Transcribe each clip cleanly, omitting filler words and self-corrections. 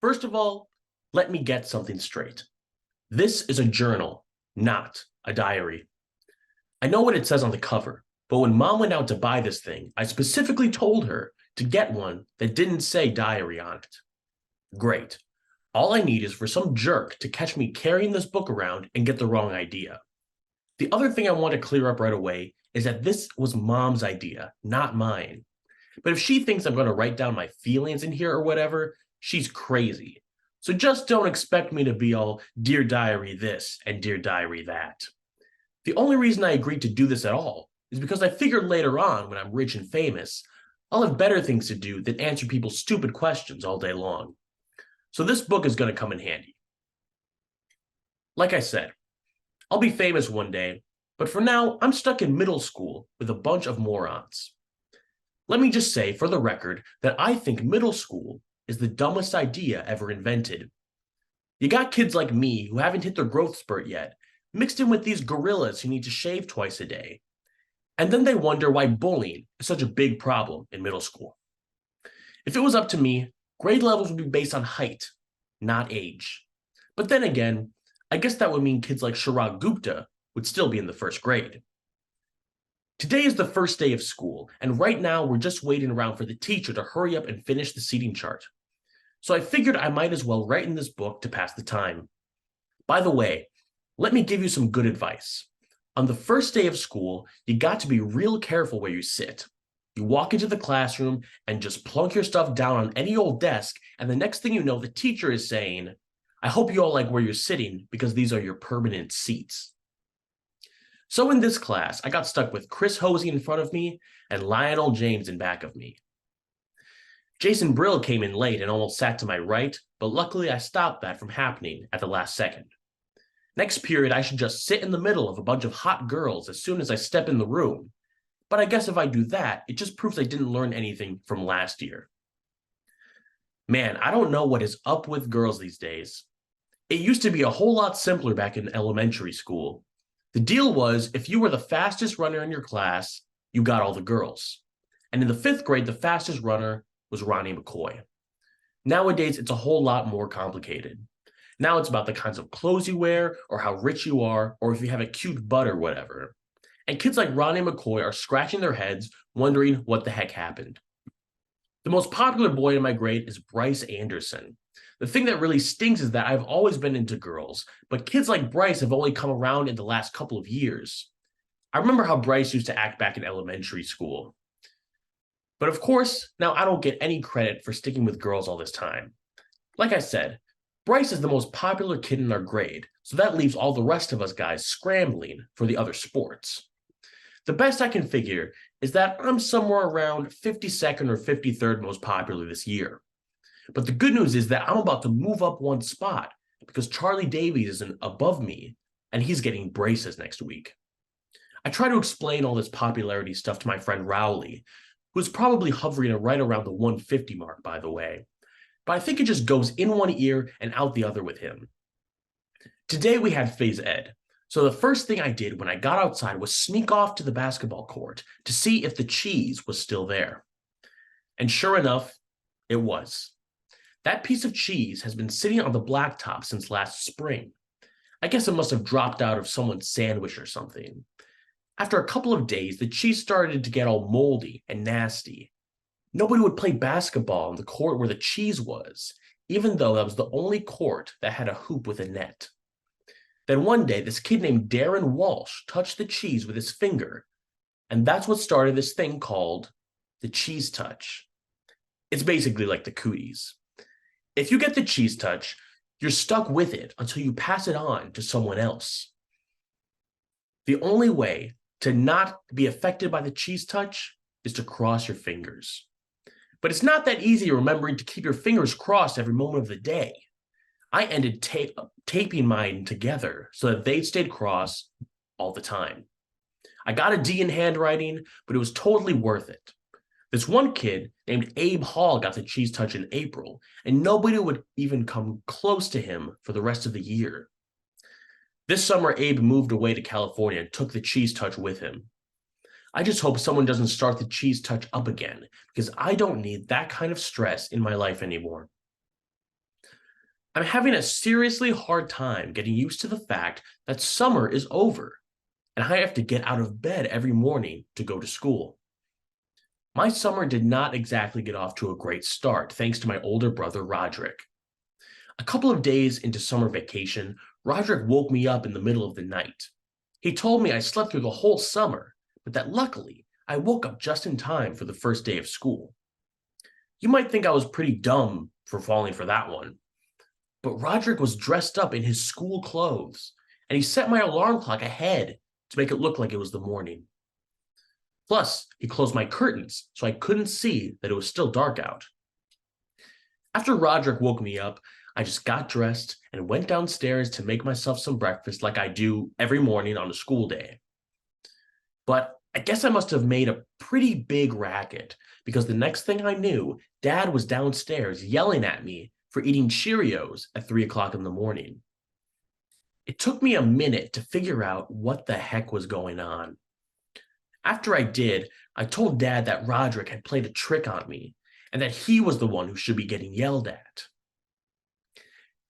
First of all, let me get something straight. This is a journal, not a diary. I know what it says on the cover, but when Mom went out to buy this thing, I specifically told her to get one that didn't say diary on it. Great. All I need is for some jerk to catch me carrying this book around and get the wrong idea. The other thing I want to clear up right away is that this was Mom's idea, not mine. But if she thinks I'm going to write down my feelings in here or whatever, she's crazy. So just don't expect me to be all Dear Diary this and Dear Diary that. The only reason I agreed to do this at all is because I figured later on, when I'm rich and famous, I'll have better things to do than answer people's stupid questions all day long. So this book is going to come in handy. Like I said, I'll be famous one day, but for now, I'm stuck in middle school with a bunch of morons. Let me just say, for the record, that I think middle school is the dumbest idea ever invented. You got kids like me who haven't hit their growth spurt yet, mixed in with these gorillas who need to shave twice a day. And then they wonder why bullying is such a big problem in middle school. If it was up to me, grade levels would be based on height, not age. But then again, I guess that would mean kids like Chirag Gupta would still be in the first grade. Today is the first day of school, and right now we're just waiting around for the teacher to hurry up and finish the seating chart. So I figured I might as well write in this book to pass the time. By the way, let me give you some good advice. On the first day of school, you got to be real careful where you sit. You walk into the classroom and just plunk your stuff down on any old desk, and the next thing you know, the teacher is saying, I hope you all like where you're sitting because these are your permanent seats. So in this class, I got stuck with Chris Hosey in front of me and Lionel James in back of me. Jason Brill came in late and almost sat to my right, but luckily I stopped that from happening at the last second. Next period, I should just sit in the middle of a bunch of hot girls as soon as I step in the room. But I guess if I do that, it just proves I didn't learn anything from last year. Man, I don't know what is up with girls these days. It used to be a whole lot simpler back in elementary school. The deal was, if you were the fastest runner in your class, you got all the girls. And in the 5th grade, the fastest runner was Ronnie McCoy. Nowadays, it's a whole lot more complicated. Now it's about the kinds of clothes you wear, or how rich you are, or if you have a cute butt or whatever. And kids like Ronnie McCoy are scratching their heads, wondering what the heck happened. The most popular boy in my grade is Bryce Anderson. The thing that really stings is that I've always been into girls, but kids like Bryce have only come around in the last couple of years. I remember how Bryce used to act back in elementary school. But of course, now I don't get any credit for sticking with girls all this time. Like I said, Bryce is the most popular kid in our grade, so that leaves all the rest of us guys scrambling for the other sports. The best I can figure is that I'm somewhere around 52nd or 53rd most popular this year. But the good news is that I'm about to move up one spot because Charlie Davies is above me and he's getting braces next week. I try to explain all this popularity stuff to my friend Rowley, who's probably hovering right around the 150 mark, by the way. But I think it just goes in one ear and out the other with him. Today we had phys ed, so the first thing I did when I got outside was sneak off to the basketball court to see if the cheese was still there. And sure enough, it was. That piece of cheese has been sitting on the blacktop since last spring. I guess it must have dropped out of someone's sandwich or something. After a couple of days, the cheese started to get all moldy and nasty. Nobody would play basketball on the court where the cheese was, even though that was the only court that had a hoop with a net. Then one day, this kid named Darren Walsh touched the cheese with his finger, and that's what started this thing called the cheese touch. It's basically like the cooties. If you get the cheese touch, you're stuck with it until you pass it on to someone else. The only way to not be affected by the cheese touch is to cross your fingers. But it's not that easy remembering to keep your fingers crossed every moment of the day. I ended taping mine together so that they stayed crossed all the time. I got a D in handwriting, but it was totally worth it. This one kid named Abe Hall got the cheese touch in April, and nobody would even come close to him for the rest of the year. This summer, Abe moved away to California and took the cheese touch with him. I just hope someone doesn't start the cheese touch up again, because I don't need that kind of stress in my life anymore. I'm having a seriously hard time getting used to the fact that summer is over and I have to get out of bed every morning to go to school. My summer did not exactly get off to a great start, thanks to my older brother, Roderick. A couple of days into summer vacation, Roderick woke me up in the middle of the night. He told me I slept through the whole summer, but that luckily I woke up just in time for the first day of school. You might think I was pretty dumb for falling for that one, but Roderick was dressed up in his school clothes, and he set my alarm clock ahead to make it look like it was the morning. Plus, he closed my curtains so I couldn't see that it was still dark out. After Roderick woke me up, I just got dressed and went downstairs to make myself some breakfast like I do every morning on a school day. But I guess I must have made a pretty big racket because the next thing I knew, Dad was downstairs yelling at me for eating Cheerios at 3 o'clock in the morning. It took me a minute to figure out what the heck was going on. After I did, I told Dad that Roderick had played a trick on me and that he was the one who should be getting yelled at.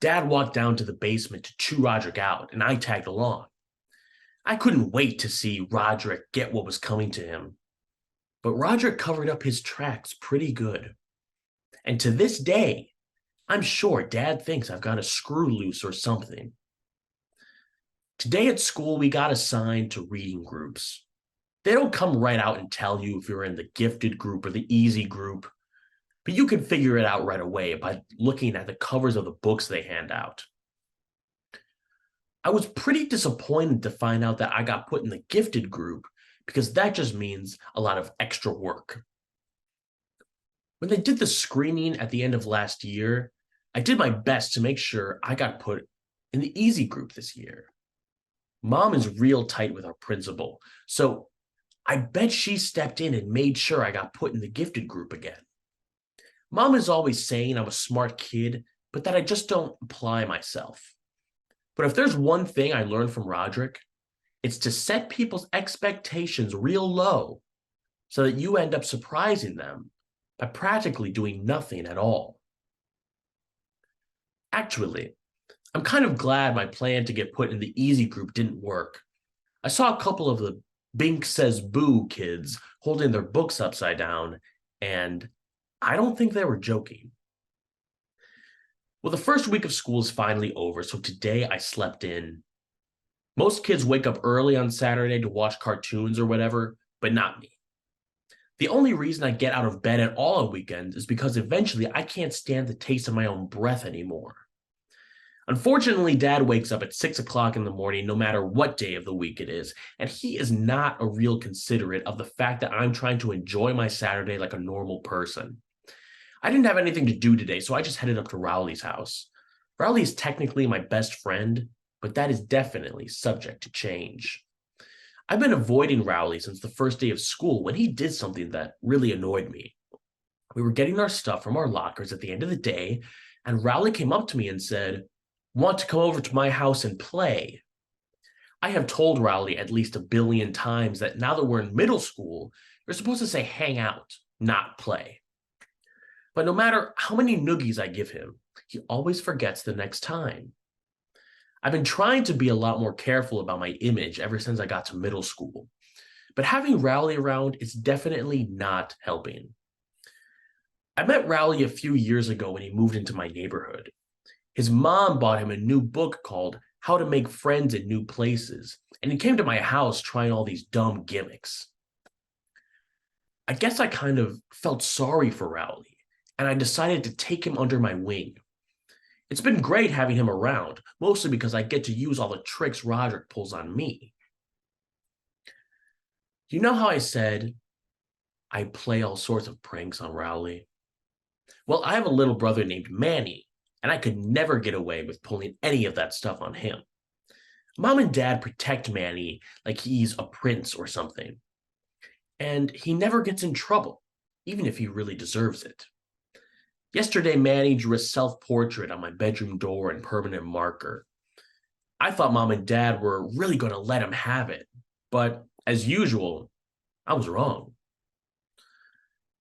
Dad walked down to the basement to chew Roderick out, and I tagged along. I couldn't wait to see Roderick get what was coming to him. But Roderick covered up his tracks pretty good. And to this day, I'm sure Dad thinks I've got a screw loose or something. Today at school, we got assigned to reading groups. They don't come right out and tell you if you're in the gifted group or the easy group, but you can figure it out right away by looking at the covers of the books they hand out. I was pretty disappointed to find out that I got put in the gifted group because that just means a lot of extra work. When they did the screening at the end of last year, I did my best to make sure I got put in the easy group this year. Mom is real tight with our principal, so I bet she stepped in and made sure I got put in the gifted group again. Mom is always saying I'm a smart kid, but that I just don't apply myself. But if there's one thing I learned from Roderick, it's to set people's expectations real low so that you end up surprising them by practically doing nothing at all. Actually, I'm kind of glad my plan to get put in the easy group didn't work. I saw a couple of the Bink Says Boo kids holding their books upside down, and I don't think they were joking. Well, the first week of school is finally over, so today I slept in. Most kids wake up early on Saturday to watch cartoons or whatever, but not me. The only reason I get out of bed at all on weekends is because eventually I can't stand the taste of my own breath anymore. Unfortunately, Dad wakes up at 6 o'clock in the morning no matter what day of the week it is, and he is not a real considerate of the fact that I'm trying to enjoy my Saturday like a normal person. I didn't have anything to do today, so I just headed up to Rowley's house. Rowley is technically my best friend, but that is definitely subject to change. I've been avoiding Rowley since the first day of school when he did something that really annoyed me. We were getting our stuff from our lockers at the end of the day, and Rowley came up to me and said, "Want to come over to my house and play?" I have told Rowley at least a billion times that now that we're in middle school, you're supposed to say hang out, not play. But no matter how many noogies I give him, he always forgets the next time. I've been trying to be a lot more careful about my image ever since I got to middle school, but having Rowley around is definitely not helping. I met Rowley a few years ago when he moved into my neighborhood. His mom bought him a new book called How to Make Friends in New Places, and he came to my house trying all these dumb gimmicks. I guess I kind of felt sorry for Rowley, and I decided to take him under my wing. It's been great having him around, mostly because I get to use all the tricks Roderick pulls on me. You know how I said I play all sorts of pranks on Rowley? Well, I have a little brother named Manny, and I could never get away with pulling any of that stuff on him. Mom and Dad protect Manny like he's a prince or something. And he never gets in trouble, even if he really deserves it. Yesterday, Manny drew a self-portrait on my bedroom door in permanent marker. I thought Mom and Dad were really going to let him have it, but as usual, I was wrong.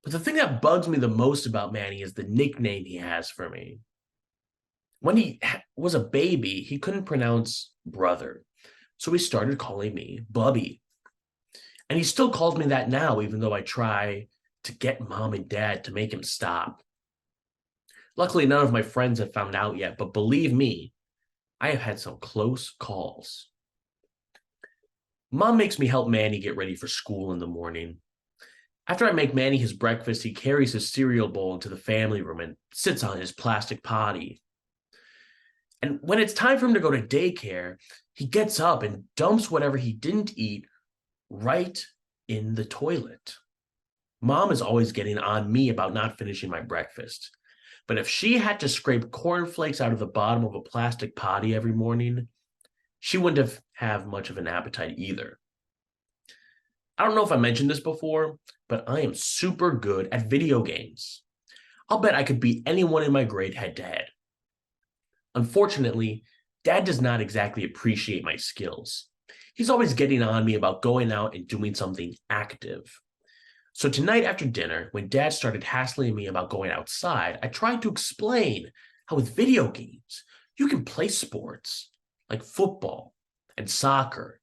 But the thing that bugs me the most about Manny is the nickname he has for me. When he was a baby, he couldn't pronounce brother, so he started calling me Bubby. And he still calls me that now, even though I try to get mom and dad to make him stop. Luckily, none of my friends have found out yet, but believe me, I have had some close calls. Mom makes me help Manny get ready for school in the morning. After I make Manny his breakfast, he carries his cereal bowl into the family room and sits on his plastic potty. And when it's time for him to go to daycare, he gets up and dumps whatever he didn't eat right in the toilet. Mom is always getting on me about not finishing my breakfast. But if she had to scrape cornflakes out of the bottom of a plastic potty every morning, she wouldn't have much of an appetite either. I don't know if I mentioned this before, but I am super good at video games. I'll bet I could beat anyone in my grade head to head. Unfortunately, Dad does not exactly appreciate my skills. He's always getting on me about going out and doing something active. So tonight after dinner, when Dad started hassling me about going outside, I tried to explain how with video games, you can play sports like football and soccer,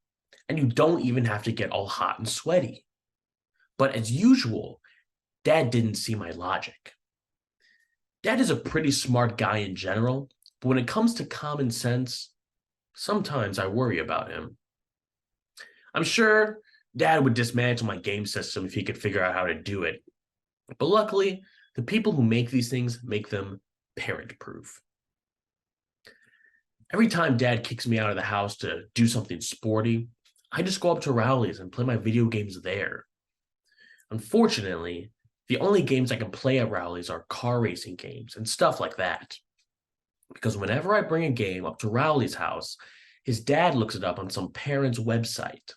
and you don't even have to get all hot and sweaty. But as usual, Dad didn't see my logic. Dad is a pretty smart guy in general, but when it comes to common sense, sometimes I worry about him. I'm sure Dad would dismantle my game system if he could figure out how to do it. But luckily, the people who make these things make them parent-proof. Every time Dad kicks me out of the house to do something sporty, I just go up to Rowley's and play my video games there. Unfortunately, the only games I can play at Rowley's are car racing games and stuff like that. Because whenever I bring a game up to Rowley's house, his dad looks it up on some parent's website.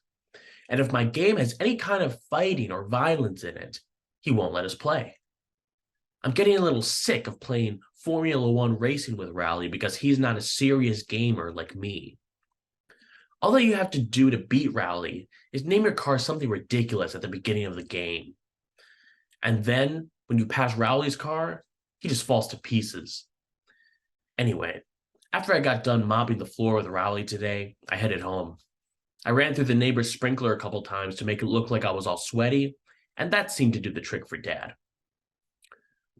And if my game has any kind of fighting or violence in it, he won't let us play. I'm getting a little sick of playing Formula One racing with Rowley because he's not a serious gamer like me. All that you have to do to beat Rowley is name your car something ridiculous at the beginning of the game. And then, when you pass Rowley's car, he just falls to pieces. Anyway, after I got done mopping the floor with Rowley today, I headed home. I ran through the neighbor's sprinkler a couple times to make it look like I was all sweaty, and that seemed to do the trick for Dad.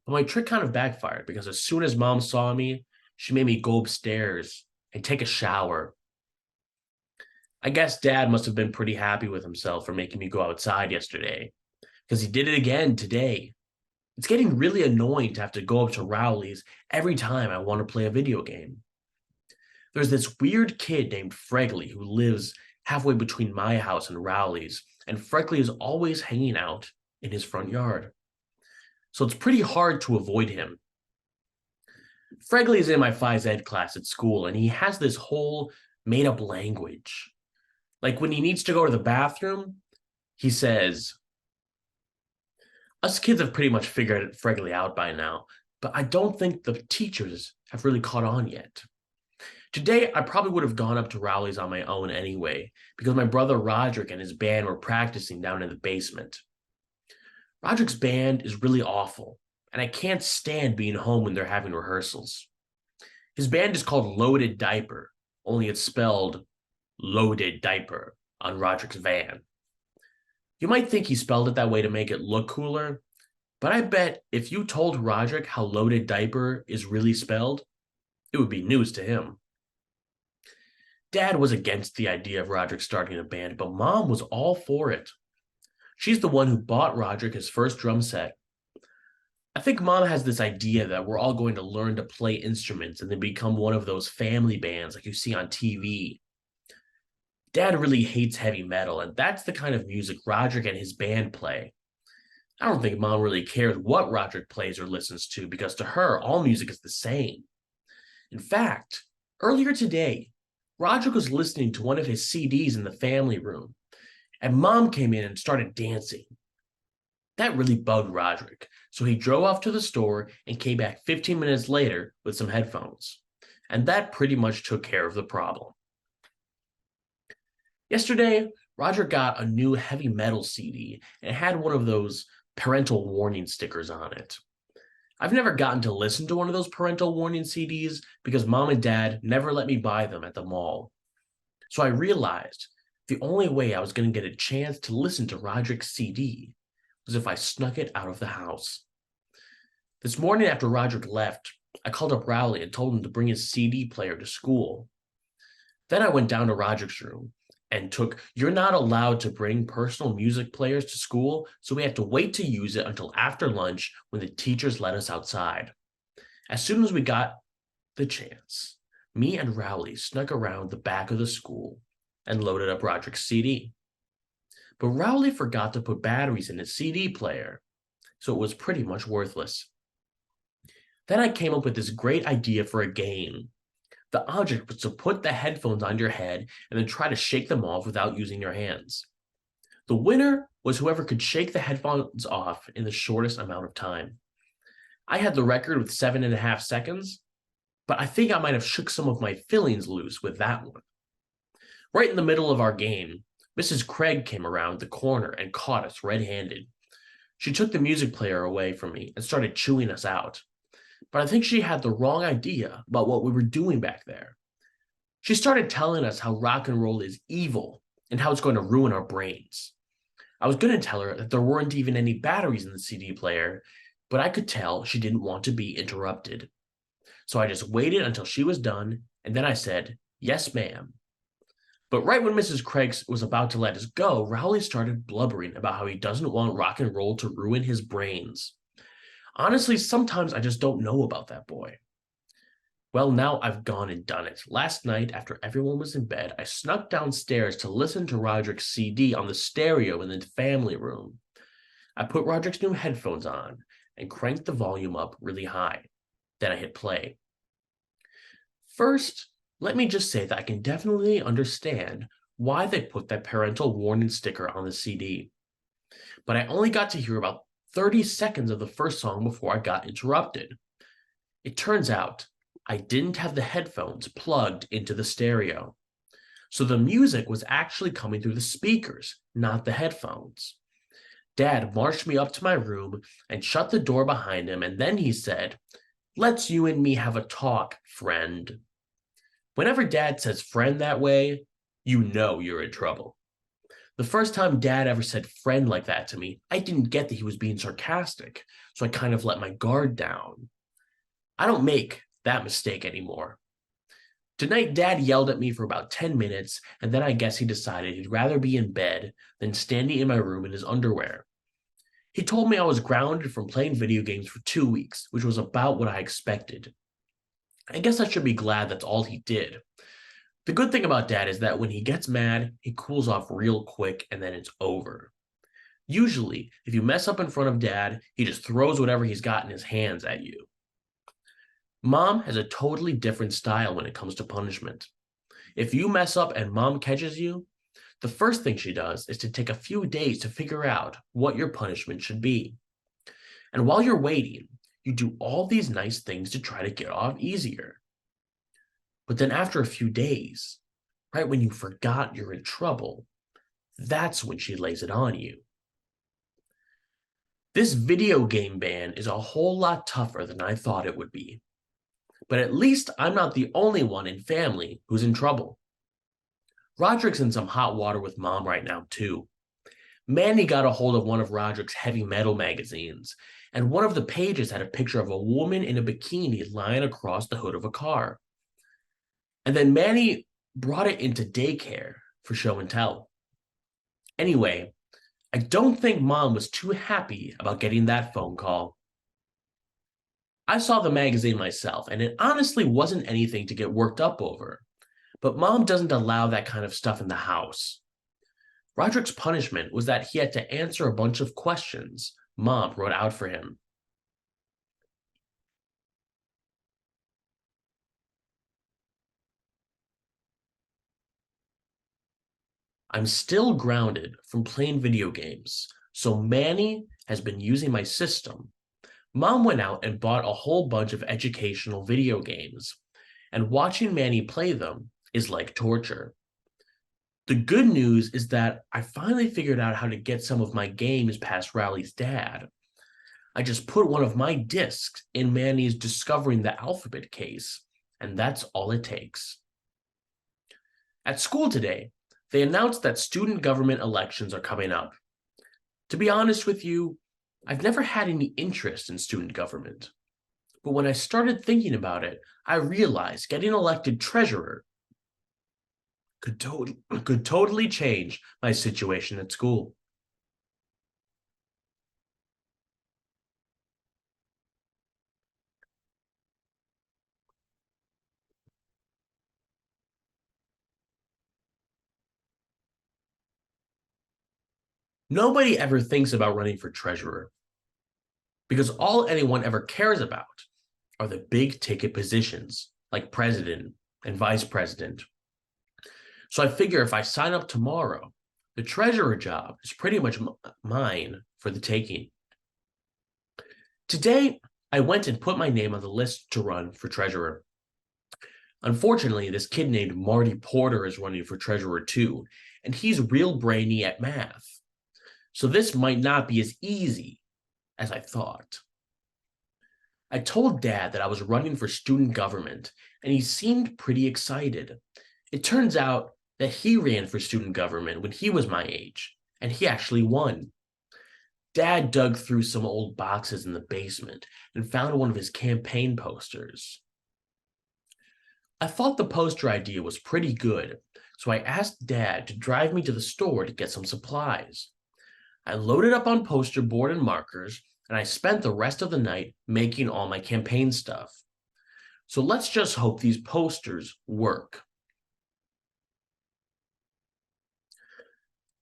But my trick kind of backfired because as soon as Mom saw me, she made me go upstairs and take a shower. I guess Dad must have been pretty happy with himself for making me go outside yesterday, because he did it again today. It's getting really annoying to have to go up to Rowley's every time I want to play a video game. There's this weird kid named Fregley who lives halfway between my house and Rowley's, and Fregley is always hanging out in his front yard. So it's pretty hard to avoid him. Fregley is in my phys ed class at school, and he has this whole made-up language. Like when he needs to go to the bathroom, he says, us kids have pretty much figured Fregley out by now, but I don't think the teachers have really caught on yet. Today, I probably would have gone up to Rowley's on my own anyway, because my brother Roderick and his band were practicing down in the basement. Roderick's band is really awful, and I can't stand being home when they're having rehearsals. His band is called Loaded Diaper, only it's spelled Loaded Diaper on Roderick's van. You might think he spelled it that way to make it look cooler, but I bet if you told Roderick how Loaded Diaper is really spelled, it would be news to him. Dad was against the idea of Roderick starting a band, but Mom was all for it. She's the one who bought Roderick his first drum set. I think Mom has this idea that we're all going to learn to play instruments and then become one of those family bands like you see on TV. Dad really hates heavy metal, and that's the kind of music Roderick and his band play. I don't think Mom really cares what Roderick plays or listens to, because to her, all music is the same. In fact, earlier today, Roderick was listening to one of his CDs in the family room, and Mom came in and started dancing. That really bugged Roderick, so he drove off to the store and came back 15 minutes later with some headphones. And that pretty much took care of the problem. Yesterday, Roger got a new heavy metal CD and it had one of those parental warning stickers on it. I've never gotten to listen to one of those parental warning CDs because mom and dad never let me buy them at the mall. So I realized the only way I was going to get a chance to listen to Roderick's CD was if I snuck it out of the house. This morning after Roderick left, I called up Rowley and told him to bring his CD player to school. Then I went down to Roderick's room and took, "You're not allowed to bring personal music players to school, so we have to wait to use it until after lunch when the teachers let us outside." As soon as we got the chance, me and Rowley snuck around the back of the school and loaded up Roderick's CD. But Rowley forgot to put batteries in his CD player, so it was pretty much worthless. Then I came up with this great idea for a game. The object was to put the headphones on your head and then try to shake them off without using your hands. The winner was whoever could shake the headphones off in the shortest amount of time. I had the record with 7.5 seconds, but I think I might have shook some of my feelings loose with that one. Right in the middle of our game, Mrs. Craig came around the corner and caught us red-handed. She took the music player away from me and started chewing us out. But I think she had the wrong idea about what we were doing back there. She started telling us how rock and roll is evil and how it's going to ruin our brains. I was going to tell her that there weren't even any batteries in the CD player, but I could tell she didn't want to be interrupted. So I just waited until she was done, and then I said, "Yes, ma'am." But right when Mrs. Craig was about to let us go, Rowley started blubbering about how he doesn't want rock and roll to ruin his brains. Honestly, sometimes I just don't know about that boy. Well, now I've gone and done it. Last night, after everyone was in bed, I snuck downstairs to listen to Roderick's CD on the stereo in the family room. I put Roderick's new headphones on and cranked the volume up really high. Then I hit play. First, let me just say that I can definitely understand why they put that parental warning sticker on the CD. But I only got to hear about 30 seconds of the first song before I got interrupted. It turns out I didn't have the headphones plugged into the stereo. So the music was actually coming through the speakers, not the headphones. Dad marched me up to my room and shut the door behind him, and then he said, "Let's you and me have a talk, friend." Whenever Dad says friend that way, you know you're in trouble. The first time Dad ever said friend like that to me, I didn't get that he was being sarcastic, so I kind of let my guard down. I don't make that mistake anymore. Tonight, Dad yelled at me for about 10 minutes, and then I guess he decided he'd rather be in bed than standing in my room in his underwear. He told me I was grounded from playing video games for 2 weeks, which was about what I expected. I guess I should be glad that's all he did. The good thing about Dad is that when he gets mad, he cools off real quick and then it's over. Usually, if you mess up in front of Dad, he just throws whatever he's got in his hands at you. Mom has a totally different style when it comes to punishment. If you mess up and Mom catches you, the first thing she does is to take a few days to figure out what your punishment should be. And while you're waiting, you do all these nice things to try to get off easier. But then after a few days, right when you forgot you're in trouble, that's when she lays it on you. This video game ban is a whole lot tougher than I thought it would be. But at least I'm not the only one in family who's in trouble. Roderick's in some hot water with Mom right now, too. Manny got a hold of one of Roderick's heavy metal magazines, and one of the pages had a picture of a woman in a bikini lying across the hood of a car. And then Manny brought it into daycare for show and tell. Anyway, I don't think Mom was too happy about getting that phone call. I saw the magazine myself, and it honestly wasn't anything to get worked up over. But Mom doesn't allow that kind of stuff in the house. Roderick's punishment was that he had to answer a bunch of questions Mom wrote out for him. I'm still grounded from playing video games, so Manny has been using my system. Mom went out and bought a whole bunch of educational video games, and watching Manny play them is like torture. The good news is that I finally figured out how to get some of my games past Rowley's dad. I just put one of my discs in Manny's discovering the alphabet case, and that's all it takes. At school today, they announced that student government elections are coming up. To be honest with you, I've never had any interest in student government. But when I started thinking about it, I realized getting elected treasurer could totally change my situation at school. Nobody ever thinks about running for treasurer because all anyone ever cares about are the big ticket positions like president and vice president. So I figure if I sign up tomorrow, the treasurer job is pretty much mine for the taking. Today, I went and put my name on the list to run for treasurer. Unfortunately, this kid named Marty Porter is running for treasurer too, and he's real brainy at math. So this might not be as easy as I thought. I told Dad that I was running for student government, and he seemed pretty excited. It turns out that he ran for student government when he was my age, and he actually won. Dad dug through some old boxes in the basement and found one of his campaign posters. I thought the poster idea was pretty good, so I asked Dad to drive me to the store to get some supplies. I loaded up on poster board and markers, and I spent the rest of the night making all my campaign stuff. So let's just hope these posters work.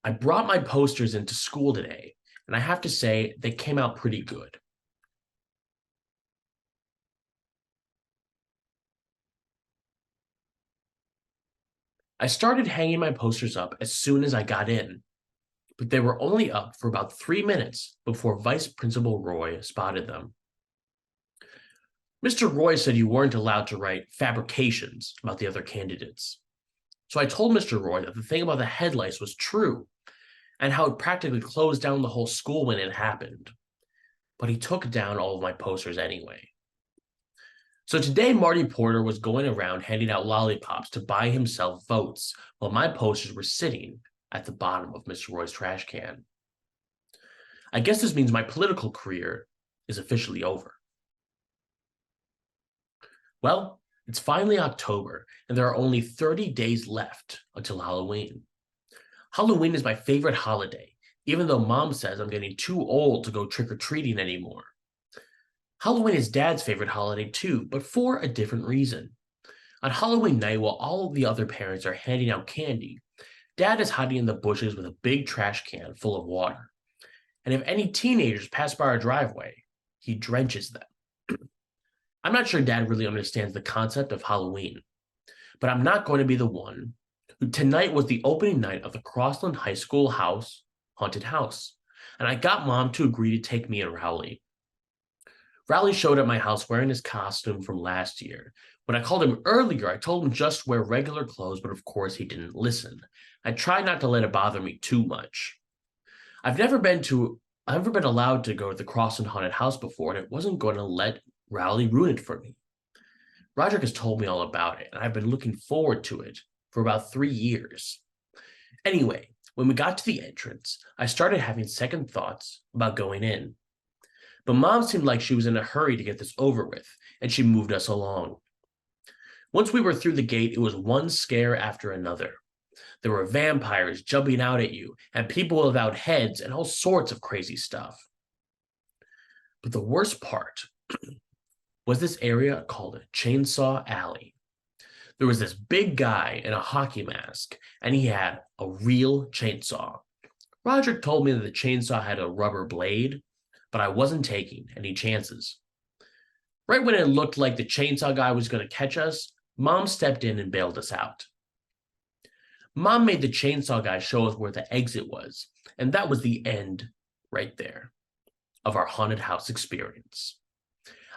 I brought my posters into school today, and I have to say they came out pretty good. I started hanging my posters up as soon as I got in, but they were only up for about 3 minutes before Vice Principal Roy spotted them. Mr. Roy said you weren't allowed to write fabrications about the other candidates. So I told Mr. Roy that the thing about the headlights was true, and how it practically closed down the whole school when it happened. But he took down all of my posters anyway. So today, Marty Porter was going around handing out lollipops to buy himself votes, while my posters were sitting at the bottom of Mr. Roy's trash can. I guess this means my political career is officially over. Well, it's finally October, and there are only 30 days left until Halloween. Halloween is my favorite holiday, even though Mom says I'm getting too old to go trick-or-treating anymore. Halloween is Dad's favorite holiday too, but for a different reason. On Halloween night, while all of the other parents are handing out candy, Dad is hiding in the bushes with a big trash can full of water. And if any teenagers pass by our driveway, he drenches them. I'm not sure Dad really understands the concept of Halloween, but I'm not going to be the one. Tonight was the opening night of the Crossland High School haunted house, and I got Mom to agree to take me and Rowley. Rowley showed up at my house wearing his costume from last year. When I called him earlier, I told him just wear regular clothes, but of course he didn't listen. I tried not to let it bother me too much. I've never been allowed to go to the Crossland haunted house before, and it wasn't going to let Rowley ruin it for me. Roderick has told me all about it, and I've been looking forward to it for about 3 years. Anyway, when we got to the entrance, I started having second thoughts about going in. But Mom seemed like she was in a hurry to get this over with, and she moved us along. Once we were through the gate, it was one scare after another. There were vampires jumping out at you, and people without heads, and all sorts of crazy stuff. But the worst part was this area called Chainsaw Alley. There was this big guy in a hockey mask, and he had a real chainsaw. Roderick told me that the chainsaw had a rubber blade, but I wasn't taking any chances. Right when it looked like the chainsaw guy was going to catch us, Mom stepped in and bailed us out. Mom made the chainsaw guy show us where the exit was, and that was the end right there of our haunted house experience.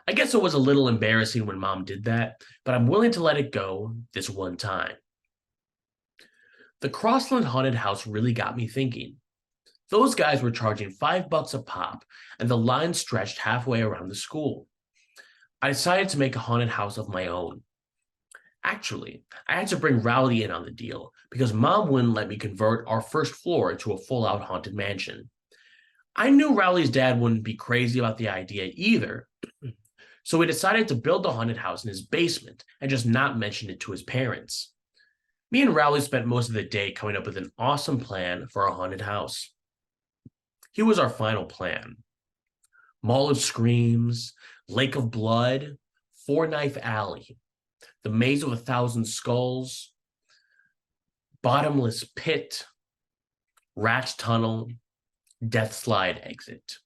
I guess it was a little embarrassing when Mom did that, but I'm willing to let it go this one time. The Crossland haunted house really got me thinking. Those guys were charging $5 a pop, and the line stretched halfway around the school. I decided to make a haunted house of my own. Actually, I had to bring Rowley in on the deal because Mom wouldn't let me convert our first floor into a full-out haunted mansion. I knew Rowley's dad wouldn't be crazy about the idea either, so we decided to build the haunted house in his basement and just not mention it to his parents. Me and Rowley spent most of the day coming up with an awesome plan for our haunted house. Here was our final plan: Mall of Screams, Lake of Blood, Four Knife Alley, the Maze of 1,000 Skulls, Bottomless Pit, Rat Tunnel, Death Slide Exit.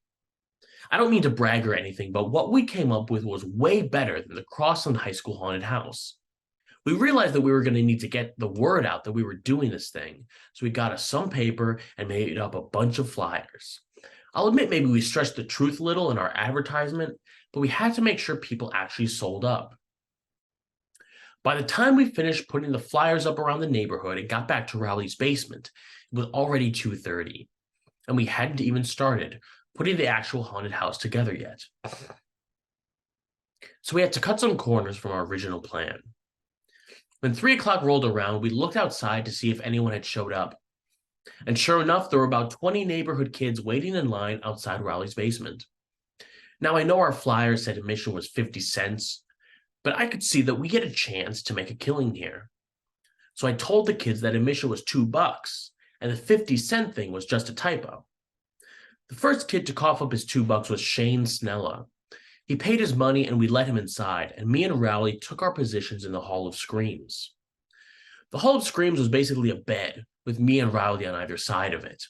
I don't mean to brag or anything, but what we came up with was way better than the Crossland High School haunted house. We realized that we were going to need to get the word out that we were doing this thing, so we got us some paper and made up a bunch of flyers. I'll admit maybe we stretched the truth a little in our advertisement, but we had to make sure people actually sold up. By the time we finished putting the flyers up around the neighborhood and got back to Rowley's basement, it was already 2:30, and we hadn't even started putting the actual haunted house together yet. So we had to cut some corners from our original plan. When 3 o'clock rolled around, we looked outside to see if anyone had showed up. And sure enough, there were about 20 neighborhood kids waiting in line outside Rowley's basement. Now, I know our flyer said admission was 50 cents, but I could see that we get a chance to make a killing here. So I told the kids that admission was $2, and the 50-cent thing was just a typo. The first kid to cough up his $2 was Shane Snella. He paid his money and we let him inside, and me and Rowley took our positions in the Hall of Screams. The Hall of Screams was basically a bed, with me and Rowley on either side of it.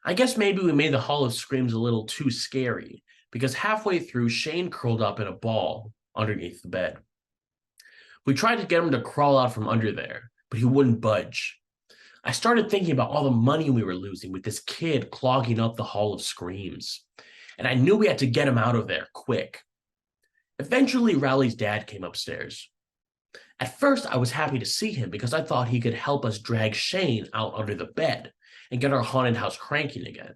I guess maybe we made the Hall of Screams a little too scary, because halfway through, Shane curled up in a ball underneath the bed. We tried to get him to crawl out from under there, but he wouldn't budge. I started thinking about all the money we were losing with this kid clogging up the Hall of Screams, and I knew we had to get him out of there quick. Eventually, Rowley's dad came upstairs. At first, I was happy to see him because I thought he could help us drag Shane out under the bed and get our haunted house cranking again.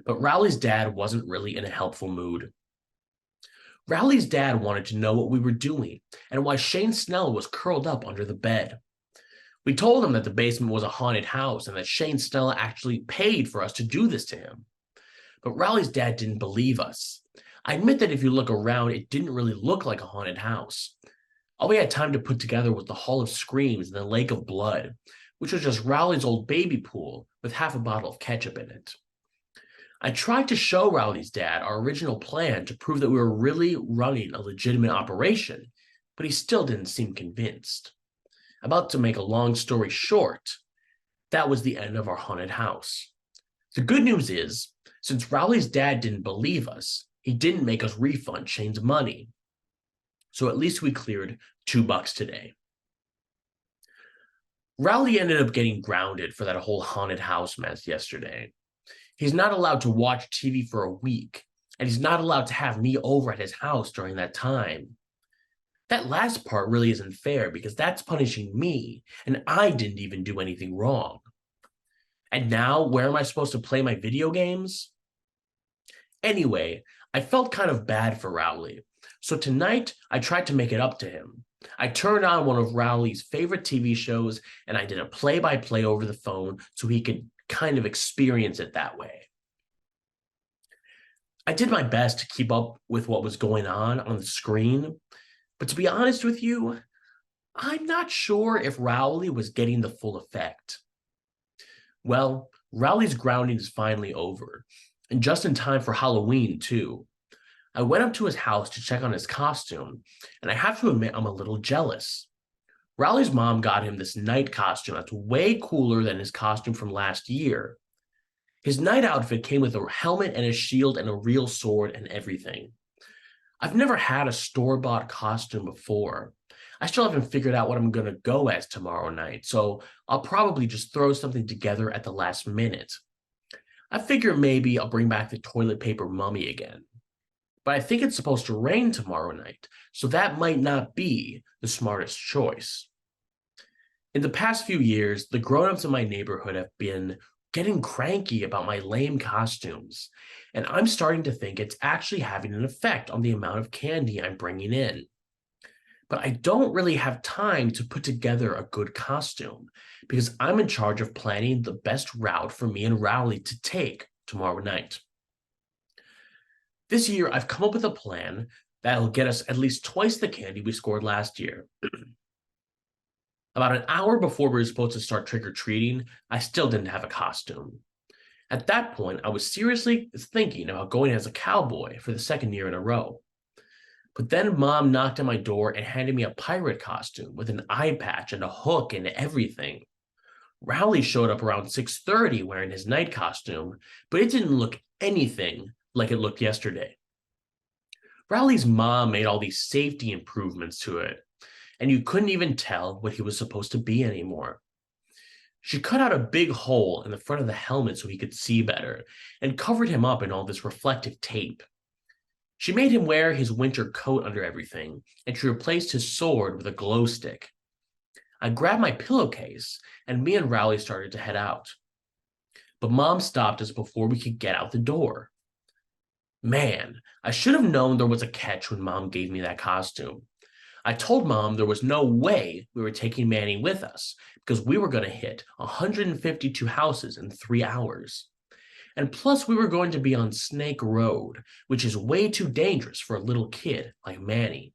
But Rowley's dad wasn't really in a helpful mood. Rowley's dad wanted to know what we were doing and why Shane Snell was curled up under the bed. We told him that the basement was a haunted house and that Shane Snell actually paid for us to do this to him. But Rowley's dad didn't believe us. I admit that if you look around, it didn't really look like a haunted house. All we had time to put together was the Hall of Screams and the Lake of Blood, which was just Rowley's old baby pool with half a bottle of ketchup in it. I tried to show Rowley's dad our original plan to prove that we were really running a legitimate operation, but he still didn't seem convinced. About to make a long story short, that was the end of our haunted house. The good news is, since Rowley's dad didn't believe us, he didn't make us refund Shane's money. So at least we cleared $2 today. Rowley ended up getting grounded for that whole haunted house mess yesterday. He's not allowed to watch TV for a week, and he's not allowed to have me over at his house during that time. That last part really isn't fair because that's punishing me, and I didn't even do anything wrong. And now, where am I supposed to play my video games? Anyway, I felt kind of bad for Rowley, so tonight I tried to make it up to him. I turned on one of Rowley's favorite TV shows, and I did a play-by-play over the phone so he could kind of experience it that way. I did my best to keep up with what was going on the screen, but to be honest with you, I'm not sure if Rowley was getting the full effect. Well, Rowley's grounding is finally over, and just in time for Halloween, too. I went up to his house to check on his costume, and I have to admit I'm a little jealous. Rowley's mom got him this night costume that's way cooler than his costume from last year. His night outfit came with a helmet and a shield and a real sword and everything. I've never had a store-bought costume before. I still haven't figured out what I'm going to go as tomorrow night, so I'll probably just throw something together at the last minute. I figure maybe I'll bring back the toilet paper mummy again. But I think it's supposed to rain tomorrow night, so that might not be the smartest choice. In the past few years, the grown-ups in my neighborhood have been getting cranky about my lame costumes, and I'm starting to think it's actually having an effect on the amount of candy I'm bringing in. But I don't really have time to put together a good costume because I'm in charge of planning the best route for me and Rowley to take tomorrow night. This year, I've come up with a plan that'll get us at least twice the candy we scored last year. About an hour before we were supposed to start trick-or-treating, I still didn't have a costume. At that point, I was seriously thinking about going as a cowboy for the second year in a row. But then Mom knocked on my door and handed me a pirate costume with an eye patch and a hook and everything. Rowley showed up around 6:30 wearing his night costume, but it didn't look anything like it looked yesterday. Rowley's mom made all these safety improvements to it, and you couldn't even tell what he was supposed to be anymore. She cut out a big hole in the front of the helmet so he could see better, and covered him up in all this reflective tape. She made him wear his winter coat under everything, and she replaced his sword with a glow stick. I grabbed my pillowcase, and me and Rowley started to head out. But Mom stopped us before we could get out the door. Man, I should have known there was a catch when Mom gave me that costume. I told Mom there was no way we were taking Manny with us because we were going to hit 152 houses in 3 hours. And plus, we were going to be on Snake Road, which is way too dangerous for a little kid like Manny.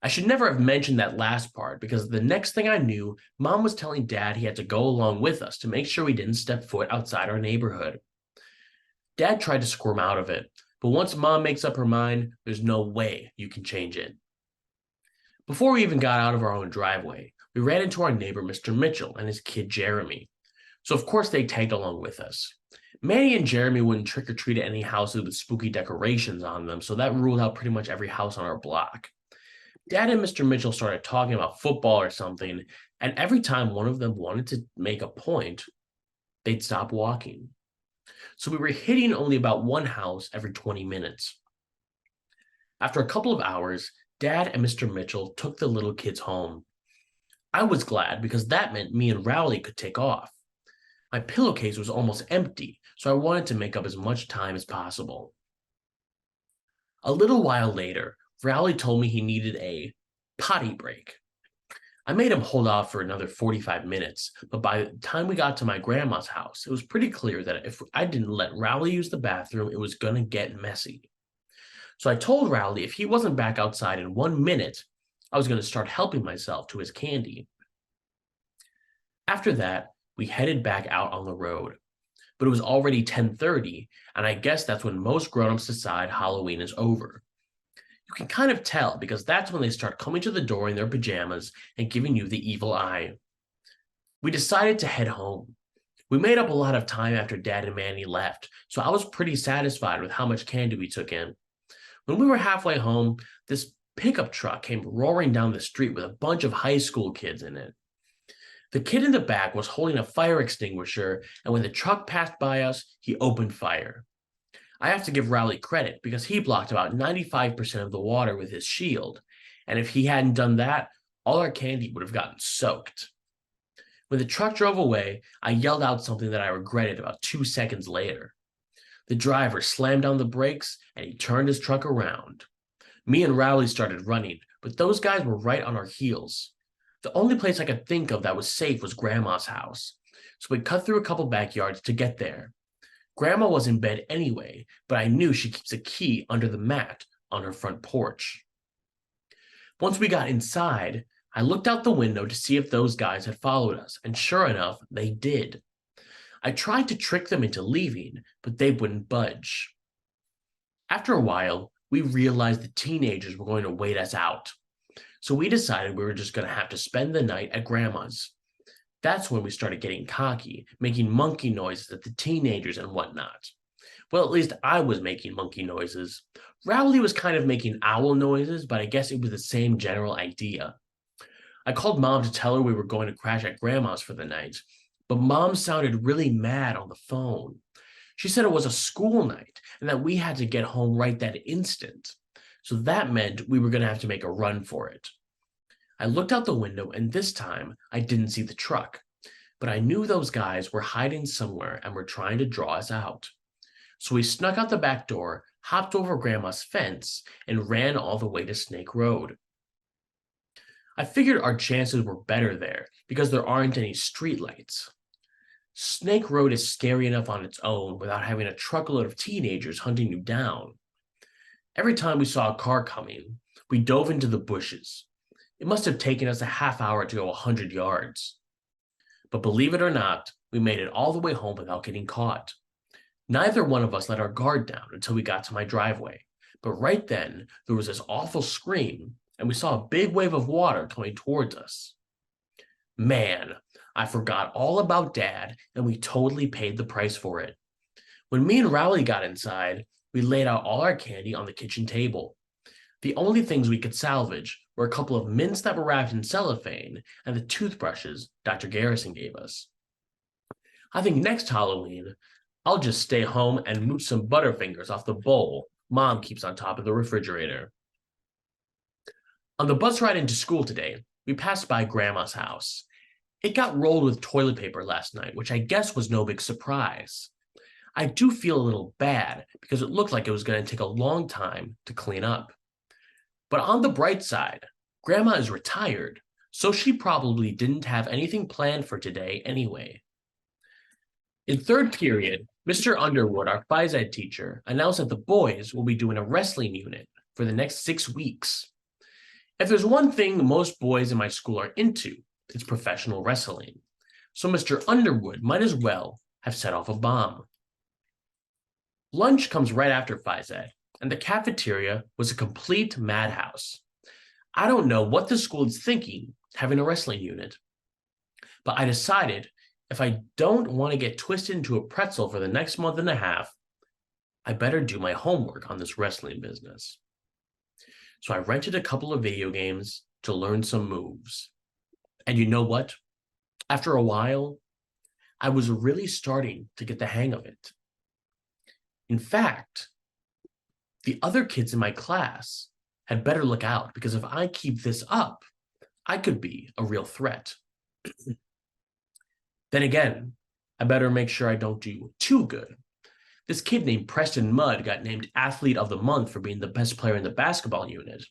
I should never have mentioned that last part because the next thing I knew, Mom was telling Dad he had to go along with us to make sure we didn't step foot outside our neighborhood. Dad tried to squirm out of it, but once Mom makes up her mind, there's no way you can change it. Before we even got out of our own driveway, we ran into our neighbor, Mr. Mitchell, and his kid, Jeremy. So of course they tagged along with us. Manny and Jeremy wouldn't trick-or-treat at any houses with spooky decorations on them, so that ruled out pretty much every house on our block. Dad and Mr. Mitchell started talking about football or something, and every time one of them wanted to make a point, they'd stop walking. So we were hitting only about one house every 20 minutes. After a couple of hours, Dad and Mr. Mitchell took the little kids home. I was glad because that meant me and Rowley could take off. My pillowcase was almost empty, so I wanted to make up as much time as possible. A little while later, Rowley told me he needed a potty break. I made him hold off for another 45 minutes, but by the time we got to my grandma's house, it was pretty clear that if I didn't let Rowley use the bathroom, it was going to get messy. So I told Rowley if he wasn't back outside in 1 minute, I was going to start helping myself to his candy. After that, we headed back out on the road, but it was already 10:30, and I guess that's when most grown-ups decide Halloween is over. You can kind of tell because that's when they start coming to the door in their pajamas and giving you the evil eye. We decided to head home. We made up a lot of time after Dad and Manny left, so I was pretty satisfied with how much candy we took in. When we were halfway home, this pickup truck came roaring down the street with a bunch of high school kids in it. The kid in the back was holding a fire extinguisher, and when the truck passed by us, he opened fire. I have to give Rowley credit because he blocked about 95% of the water with his shield, and if he hadn't done that, all our candy would have gotten soaked. When the truck drove away, I yelled out something that I regretted about 2 seconds later. The driver slammed down the brakes, and he turned his truck around. Me and Rowley started running, but those guys were right on our heels. The only place I could think of that was safe was Grandma's house, so we cut through a couple backyards to get there. Grandma was in bed anyway, but I knew she keeps a key under the mat on her front porch. Once we got inside, I looked out the window to see if those guys had followed us, and sure enough, they did. I tried to trick them into leaving, but they wouldn't budge. After a while, we realized the teenagers were going to wait us out, so we decided we were just going to have to spend the night at Grandma's. That's when we started getting cocky, making monkey noises at the teenagers and whatnot. Well, at least I was making monkey noises. Rowley was kind of making owl noises, but I guess it was the same general idea. I called Mom to tell her we were going to crash at Grandma's for the night, but Mom sounded really mad on the phone. She said it was a school night and that we had to get home right that instant. So that meant we were going to have to make a run for it. I looked out the window, and this time I didn't see the truck. but I knew those guys were hiding somewhere and were trying to draw us out. So we snuck out the back door, hopped over Grandma's fence, and ran all the way to Snake Road. I figured our chances were better there because there aren't any streetlights. Snake Road is scary enough on its own without having a truckload of teenagers hunting you down. Every time we saw a car coming, we dove into the bushes. It must have taken us a half hour to go 100 yards. But believe it or not, we made it all the way home without getting caught. Neither one of us let our guard down until we got to my driveway. But right then, there was this awful scream, and we saw a big wave of water coming towards us. Man, I forgot all about Dad, and we totally paid the price for it. When me and Rowley got inside, we laid out all our candy on the kitchen table. The only things we could salvage were a couple of mints that were wrapped in cellophane and the toothbrushes Dr. Garrison gave us. I think next Halloween, I'll just stay home and mooch some Butterfingers off the bowl Mom keeps on top of the refrigerator. On the bus ride into school today, we passed by Grandma's house. It got rolled with toilet paper last night, which I guess was no big surprise. I do feel a little bad because it looked like it was going to take a long time to clean up. But on the bright side, Grandma is retired, so she probably didn't have anything planned for today anyway. In third period, Mr. Underwood, our phys ed teacher, announced that the boys will be doing a wrestling unit for the next 6 weeks. If there's one thing most boys in my school are into, it's professional wrestling. So Mr. Underwood might as well have set off a bomb. Lunch comes right after phys ed, and the cafeteria was a complete madhouse. I don't know what the school is thinking having a wrestling unit, but I decided if I don't want to get twisted into a pretzel for the next month and a half, I better do my homework on this wrestling business. So I rented a couple of video games to learn some moves. And you know what? After a while, I was really starting to get the hang of it. In fact, the other kids in my class had better look out because if I keep this up, I could be a real threat. Then again, I better make sure I don't do too good. This kid named Preston Mudd got named Athlete of the Month for being the best player in the basketball unit,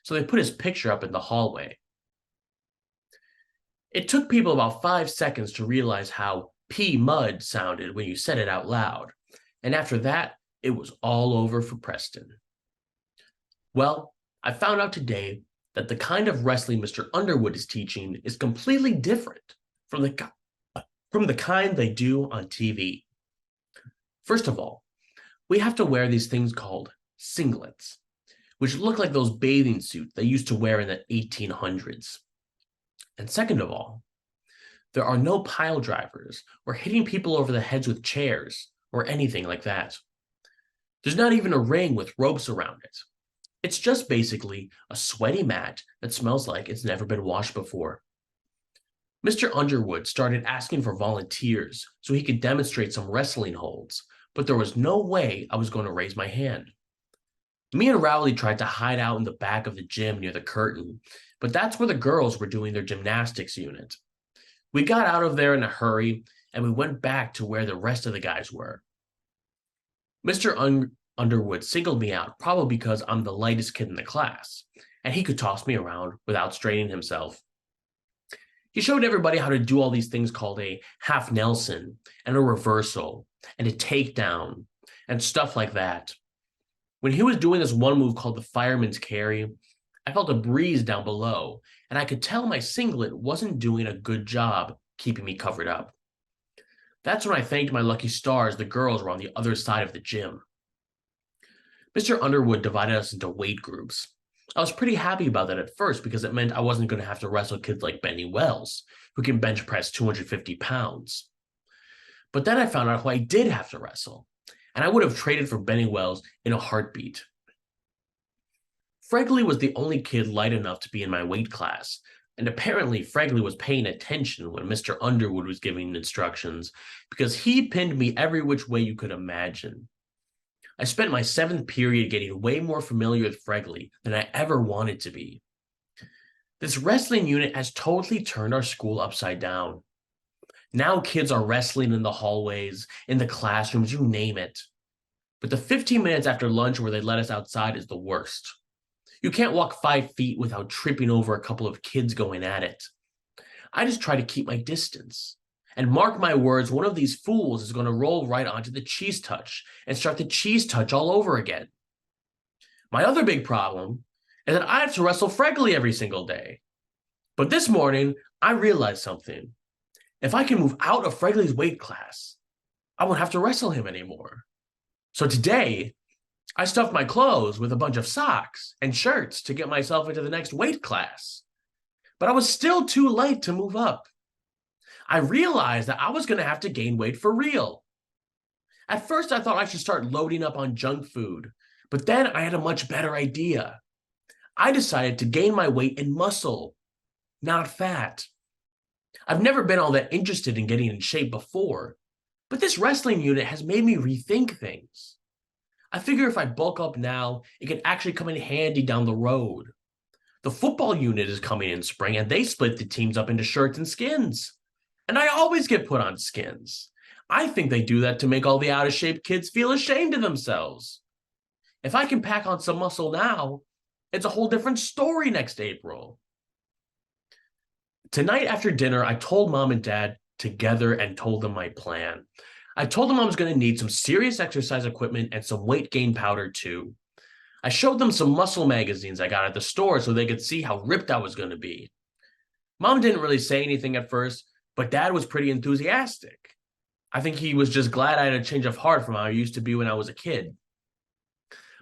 so they put his picture up in the hallway. It took people about 5 seconds to realize how P. Mudd sounded when you said it out loud, and after that, it was all over for Preston. Well, I found out today that the kind of wrestling Mr. Underwood is teaching is completely different from the kind they do on TV. First of all, we have to wear these things called singlets, which look like those bathing suits they used to wear in the 1800s. And second of all, there are no pile drivers or hitting people over the heads with chairs or anything like that. There's not even a ring with ropes around it. It's just basically a sweaty mat that smells like it's never been washed before. Mr. Underwood started asking for volunteers so he could demonstrate some wrestling holds, but there was no way I was going to raise my hand. Me and Rowley tried to hide out in the back of the gym near the curtain, but that's where the girls were doing their gymnastics unit. We got out of there in a hurry, and we went back to where the rest of the guys were. Mr. Underwood singled me out probably because I'm the lightest kid in the class, and he could toss me around without straining himself. He showed everybody how to do all these things called a half Nelson and a reversal and a takedown and stuff like that. When he was doing this one move called the fireman's carry, I felt a breeze down below, and I could tell my singlet wasn't doing a good job keeping me covered up. That's when I thanked my lucky stars the girls were on the other side of the gym. Mr. Underwood divided us into weight groups. I was pretty happy about that at first because it meant I wasn't going to have to wrestle kids like Benny Wells, who can bench press 250 pounds. But then I found out who I did have to wrestle, and I would have traded for Benny Wells in a heartbeat. Fregley was the only kid light enough to be in my weight class, and apparently Fregley was paying attention when Mr. Underwood was giving instructions because he pinned me every which way you could imagine. I spent my 7th period getting way more familiar with Fregley than I ever wanted to be. This wrestling unit has totally turned our school upside down. Now kids are wrestling in the hallways, in the classrooms, you name it. But the 15 minutes after lunch where they let us outside is the worst. You can't walk 5 feet without tripping over a couple of kids going at it. I just try to keep my distance. And mark my words, one of these fools is going to roll right onto the cheese touch and start the cheese touch all over again. My other big problem is that I have to wrestle Fregley every single day. But this morning, I realized something. If I can move out of Fregley's weight class, I won't have to wrestle him anymore. So today, I stuffed my clothes with a bunch of socks and shirts to get myself into the next weight class. But I was still too light to move up. I realized that I was going to have to gain weight for real. At first, I thought I should start loading up on junk food, but then I had a much better idea. I decided to gain my weight in muscle, not fat. I've never been all that interested in getting in shape before, but this wrestling unit has made me rethink things. I figure if I bulk up now, it can actually come in handy down the road. The football unit is coming in spring, and they split the teams up into shirts and skins. And I always get put on skins. I think they do that to make all the out-of-shape kids feel ashamed of themselves. If I can pack on some muscle now, it's a whole different story next April. Tonight after dinner, I told Mom and Dad together and told them my plan. I told them I was going to need some serious exercise equipment and some weight gain powder too. I showed them some muscle magazines I got at the store so they could see how ripped I was going to be. Mom didn't really say anything at first, but Dad was pretty enthusiastic. I think he was just glad I had a change of heart from how I used to be when I was a kid.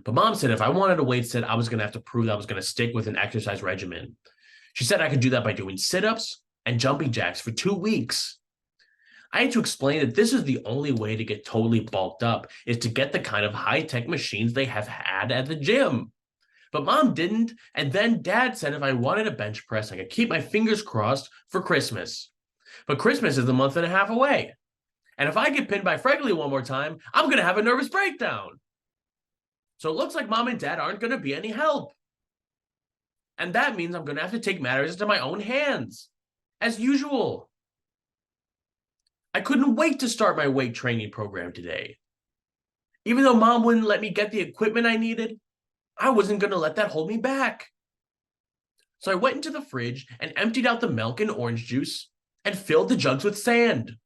But Mom said if I wanted a weight set, I was going to have to prove that I was going to stick with an exercise regimen. She said I could do that by doing sit-ups and jumping jacks for 2 weeks. I had to explain that this is the only way to get totally bulked up, is to get the kind of high-tech machines they have had at the gym. But Mom didn't, and then Dad said if I wanted a bench press, I could keep my fingers crossed for Christmas. But Christmas is a month and a half away. And if I get pinned by Fregley one more time, I'm going to have a nervous breakdown. So it looks like Mom and Dad aren't going to be any help. And that means I'm going to have to take matters into my own hands, as usual. I couldn't wait to start my weight training program today. Even though Mom wouldn't let me get the equipment I needed, I wasn't going to let that hold me back. So I went into the fridge and emptied out the milk and orange juice and filled the jugs with sand.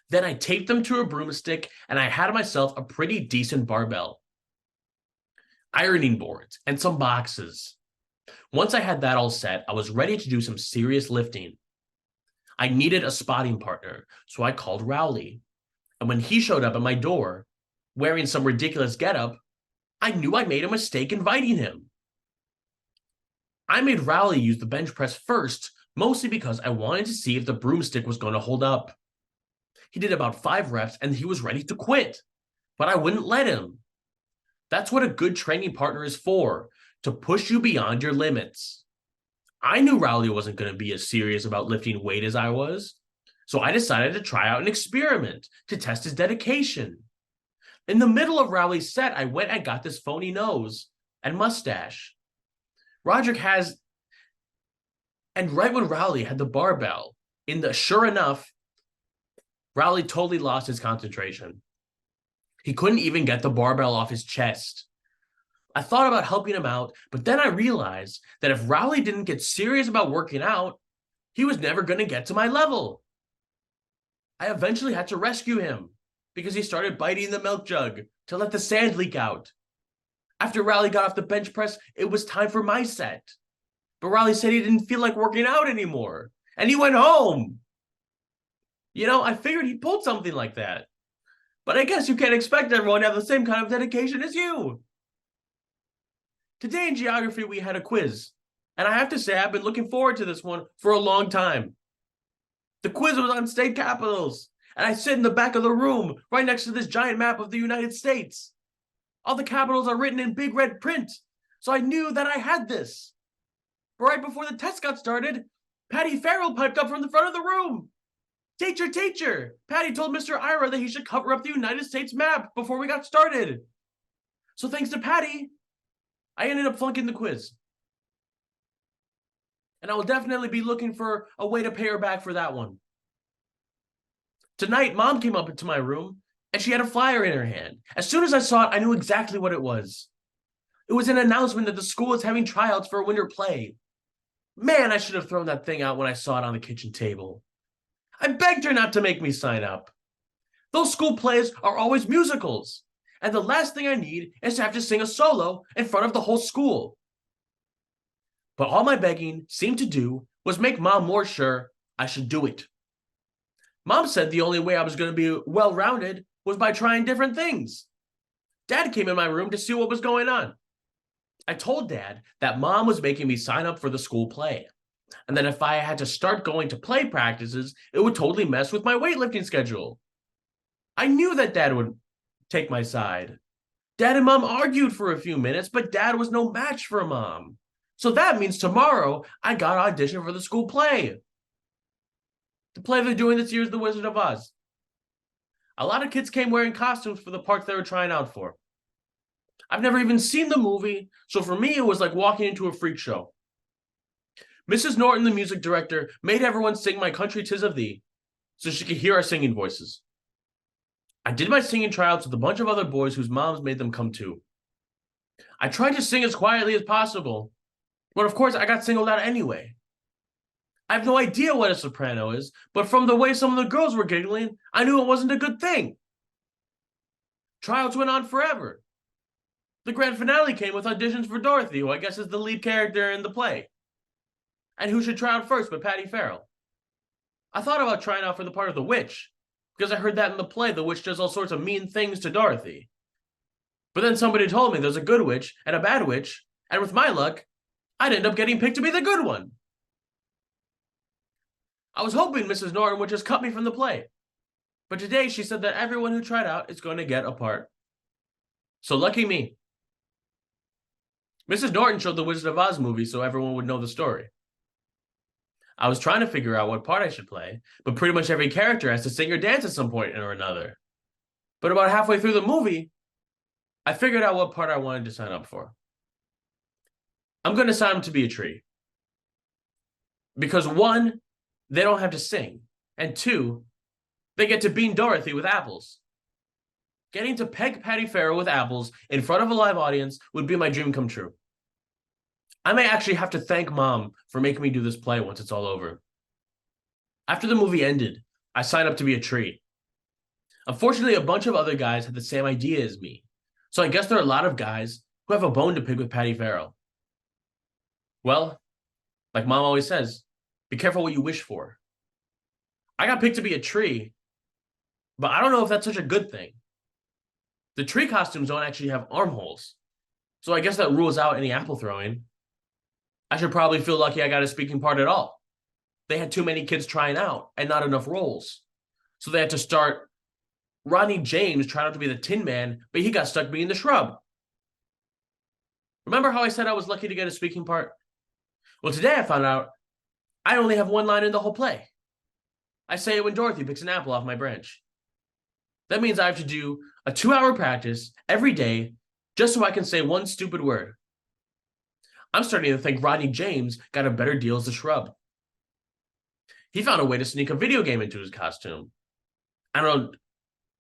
Then I taped them to a broomstick and I had myself a pretty decent barbell, ironing boards, and some boxes. Once I had that all set, I was ready to do some serious lifting. I needed a spotting partner, so I called Rowley. And when he showed up at my door, wearing some ridiculous getup, I knew I made a mistake inviting him. I made Rowley use the bench press first, mostly because I wanted to see if the broomstick was going to hold up. He did about 5 reps and he was ready to quit, but I wouldn't let him. That's what a good training partner is for, to push you beyond your limits. I knew Rowley wasn't going to be as serious about lifting weight as I was, so I decided to try out an experiment to test his dedication. In the middle of Rowley's set, I went and got this phony nose and mustache. Roderick has, and right when Rowley had the barbell, sure enough, Rowley totally lost his concentration. He couldn't even get the barbell off his chest. I thought about helping him out, but then I realized that if Rowley didn't get serious about working out, he was never going to get to my level. I eventually had to rescue him because he started biting the milk jug to let the sand leak out. After Rowley got off the bench press, it was time for my set. But Rowley said he didn't feel like working out anymore, and he went home. I figured he pulled something like that. But I guess you can't expect everyone to have the same kind of dedication as you. Today in geography, we had a quiz, and I have to say I've been looking forward to this one for a long time. The quiz was on state capitals, and I sit in the back of the room right next to this giant map of the United States. All the capitals are written in big red print, so I knew that I had this. But right before the test got started, Patty Farrell piped up from the front of the room. Teacher, teacher, Patty told Mr. Ira that he should cover up the United States map before we got started. So thanks to Patty, I ended up flunking the quiz. And I will definitely be looking for a way to pay her back for that one. Tonight, Mom came up into my room, and she had a flyer in her hand. As soon as I saw it, I knew exactly what it was. It was an announcement that the school is having tryouts for a winter play. Man, I should have thrown that thing out when I saw it on the kitchen table. I begged her not to make me sign up. Those school plays are always musicals, and the last thing I need is to have to sing a solo in front of the whole school. But all my begging seemed to do was make Mom more sure I should do it. Mom said the only way I was going to be well-rounded was by trying different things. Dad came in my room to see what was going on. I told Dad that Mom was making me sign up for the school play, and that if I had to start going to play practices, it would totally mess with my weightlifting schedule. I knew that Dad would take my side. Dad and Mom argued for a few minutes, but Dad was no match for Mom. So that means tomorrow I got to audition for the school play. The play they're doing this year is The Wizard of Oz. A lot of kids came wearing costumes for the part they were trying out for. I've never even seen the movie, so for me it was like walking into a freak show. Mrs. Norton, the music director, made everyone sing My Country 'Tis of Thee so she could hear our singing voices. I did my singing tryouts with a bunch of other boys whose moms made them come too. I tried to sing as quietly as possible, but of course I got singled out anyway. I have no idea what a soprano is, but from the way some of the girls were giggling, I knew it wasn't a good thing. Tryouts went on forever. The grand finale came with auditions for Dorothy, who I guess is the lead character in the play. And who should try out first but Patty Farrell? I thought about trying out for the part of the witch, because I heard that in the play the witch does all sorts of mean things to Dorothy. But then somebody told me there's a good witch and a bad witch, and with my luck, I'd end up getting picked to be the good one. I was hoping Mrs. Norton would just cut me from the play, but today she said that everyone who tried out is going to get a part. So lucky me. Mrs. Norton showed the Wizard of Oz movie so everyone would know the story. I was trying to figure out what part I should play, but pretty much every character has to sing or dance at some point or another. But about halfway through the movie, I figured out what part I wanted to sign up for. I'm going to sign up to be a tree. Because one, they don't have to sing, and two, they get to bean Dorothy with apples. Getting to peg Patty Farrell with apples in front of a live audience would be my dream come true. I may actually have to thank Mom for making me do this play once it's all over. After the movie ended, I signed up to be a tree. Unfortunately, a bunch of other guys had the same idea as me, so I guess there are a lot of guys who have a bone to pick with Patty Farrell. Well, like Mom always says, be careful what you wish for. I got picked to be a tree, but I don't know if that's such a good thing. The tree costumes don't actually have armholes, so I guess that rules out any apple throwing. I should probably feel lucky I got a speaking part at all. They had too many kids trying out and not enough roles, so they had to start. Rodney James tried out to be the Tin Man, but he got stuck being the Shrub. Remember how I said I was lucky to get a speaking part? Well, today I found out I only have one line in the whole play. I say it when Dorothy picks an apple off my branch. That means I have to do a 2-hour practice every day just so I can say one stupid word. I'm starting to think Rodney James got a better deal as the Shrub. He found a way to sneak a video game into his costume. I don't know,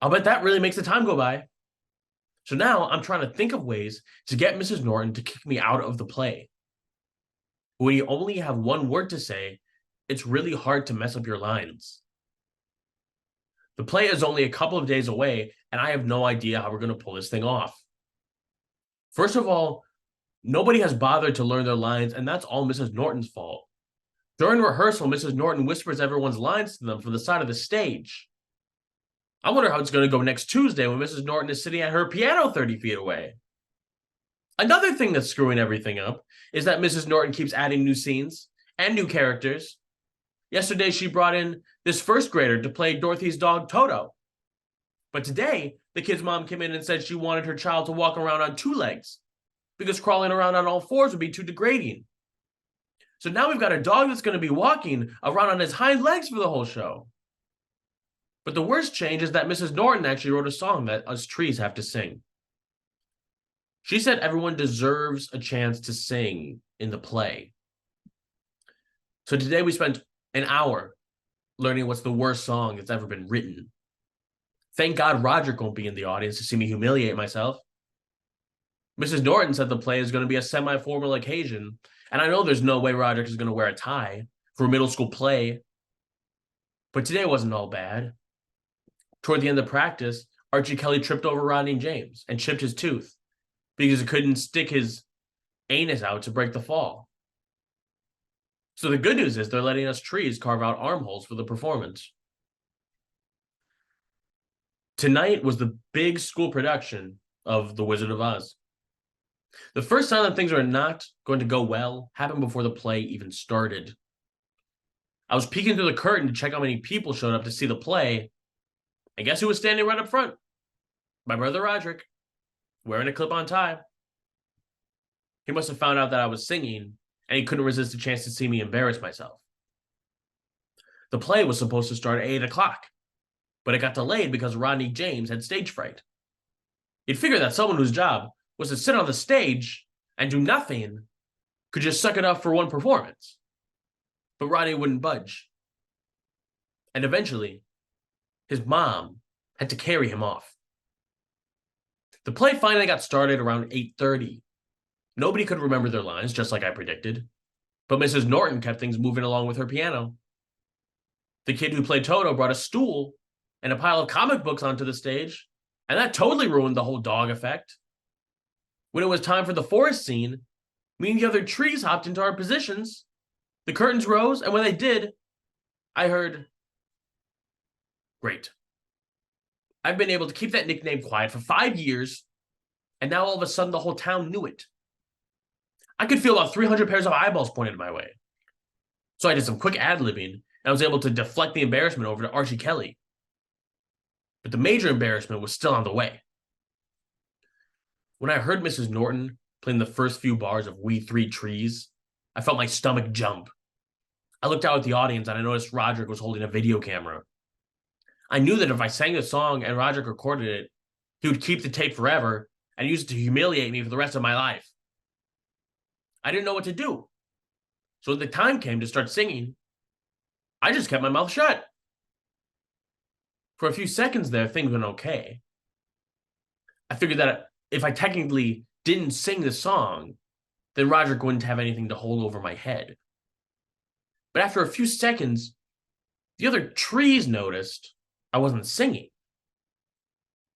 I'll bet that really makes the time go by. So now I'm trying to think of ways to get Mrs. Norton to kick me out of the play. When you only have one word to say, it's really hard to mess up your lines. The play is only a couple of days away, and I have no idea how we're going to pull this thing off. First of all, nobody has bothered to learn their lines, and that's all Mrs. Norton's fault. During rehearsal, Mrs. Norton whispers everyone's lines to them from the side of the stage. I wonder how it's going to go next Tuesday when Mrs. Norton is sitting at her piano 30 feet away. Another thing that's screwing everything up is that Mrs. Norton keeps adding new scenes and new characters. Yesterday, she brought in this first grader to play Dorothy's dog, Toto. But today, the kid's mom came in and said she wanted her child to walk around on 2 legs because crawling around on all 4s would be too degrading. So now we've got a dog that's going to be walking around on his hind legs for the whole show. But the worst change is that Mrs. Norton actually wrote a song that us trees have to sing. She said everyone deserves a chance to sing in the play. So today we spent an hour learning what's the worst song that's ever been written. Thank God Roderick won't be in the audience to see me humiliate myself. Mrs. Norton said the play is going to be a semi-formal occasion, and I know there's no way Roderick is going to wear a tie for a middle school play. But today wasn't all bad. Toward the end of practice, Archie Kelly tripped over Rodney James and chipped his tooth because he couldn't stick his anus out to break the fall. So the good news is they're letting us trees carve out armholes for the performance. Tonight was the big school production of The Wizard of Oz. The first sign that things are not going to go well happened before the play even started. I was peeking through the curtain to check how many people showed up to see the play, and guess who was standing right up front? My brother Roderick, wearing a clip-on tie. He must have found out that I was singing, and he couldn't resist a chance to see me embarrass myself. The play was supposed to start at 8 o'clock, but it got delayed because Rodney James had stage fright. You'd figure that someone whose job was to sit on the stage and do nothing could just suck it up for one performance. But Rodney wouldn't budge. And eventually, his mom had to carry him off. The play finally got started around 8:30. Nobody could remember their lines, just like I predicted. But Mrs. Norton kept things moving along with her piano. The kid who played Toto brought a stool and a pile of comic books onto the stage, and that totally ruined the whole dog effect. When it was time for the forest scene, me and the other trees hopped into our positions. The curtains rose, and when they did, I heard, "Great. I've been able to keep that nickname quiet for 5 years, and now all of a sudden the whole town knew it." I could feel about 300 pairs of eyeballs pointed my way. So I did some quick ad-libbing, and I was able to deflect the embarrassment over to Archie Kelly. But the major embarrassment was still on the way. When I heard Mrs. Norton playing the first few bars of We Three Trees, I felt my stomach jump. I looked out at the audience and I noticed Roderick was holding a video camera. I knew that if I sang the song and Roderick recorded it, he would keep the tape forever and use it to humiliate me for the rest of my life. I didn't know what to do. So when the time came to start singing, I just kept my mouth shut. For a few seconds there, things went okay. I figured that if I technically didn't sing the song, then Roderick wouldn't have anything to hold over my head. But after a few seconds, the other trees noticed I wasn't singing.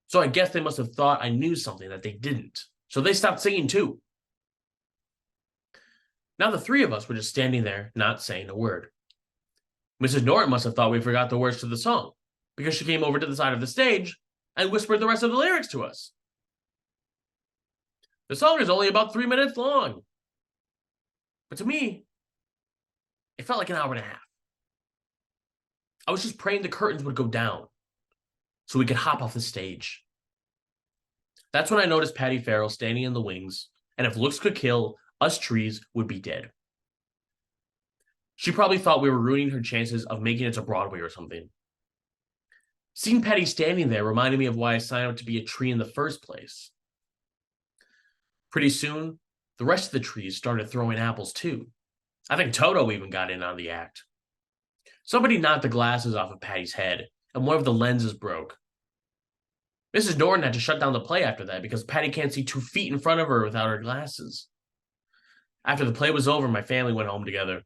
So I guess they must have thought I knew something that they didn't. So they stopped singing too. Now the three of us were just standing there, not saying a word. Mrs. Norton must have thought we forgot the words to the song, because she came over to the side of the stage and whispered the rest of the lyrics to us. The song is only about 3 minutes long. But to me, it felt like an hour and a half. I was just praying the curtains would go down so we could hop off the stage. That's when I noticed Patty Farrell standing in the wings, and if looks could kill, us trees would be dead. She probably thought we were ruining her chances of making it to Broadway or something. Seeing Patty standing there reminded me of why I signed up to be a tree in the first place. Pretty soon, the rest of the trees started throwing apples too. I think Toto even got in on the act. Somebody knocked the glasses off of Patty's head, and one of the lenses broke. Mrs. Norton had to shut down the play after that because Patty can't see 2 feet in front of her without her glasses. After the play was over, my family went home together.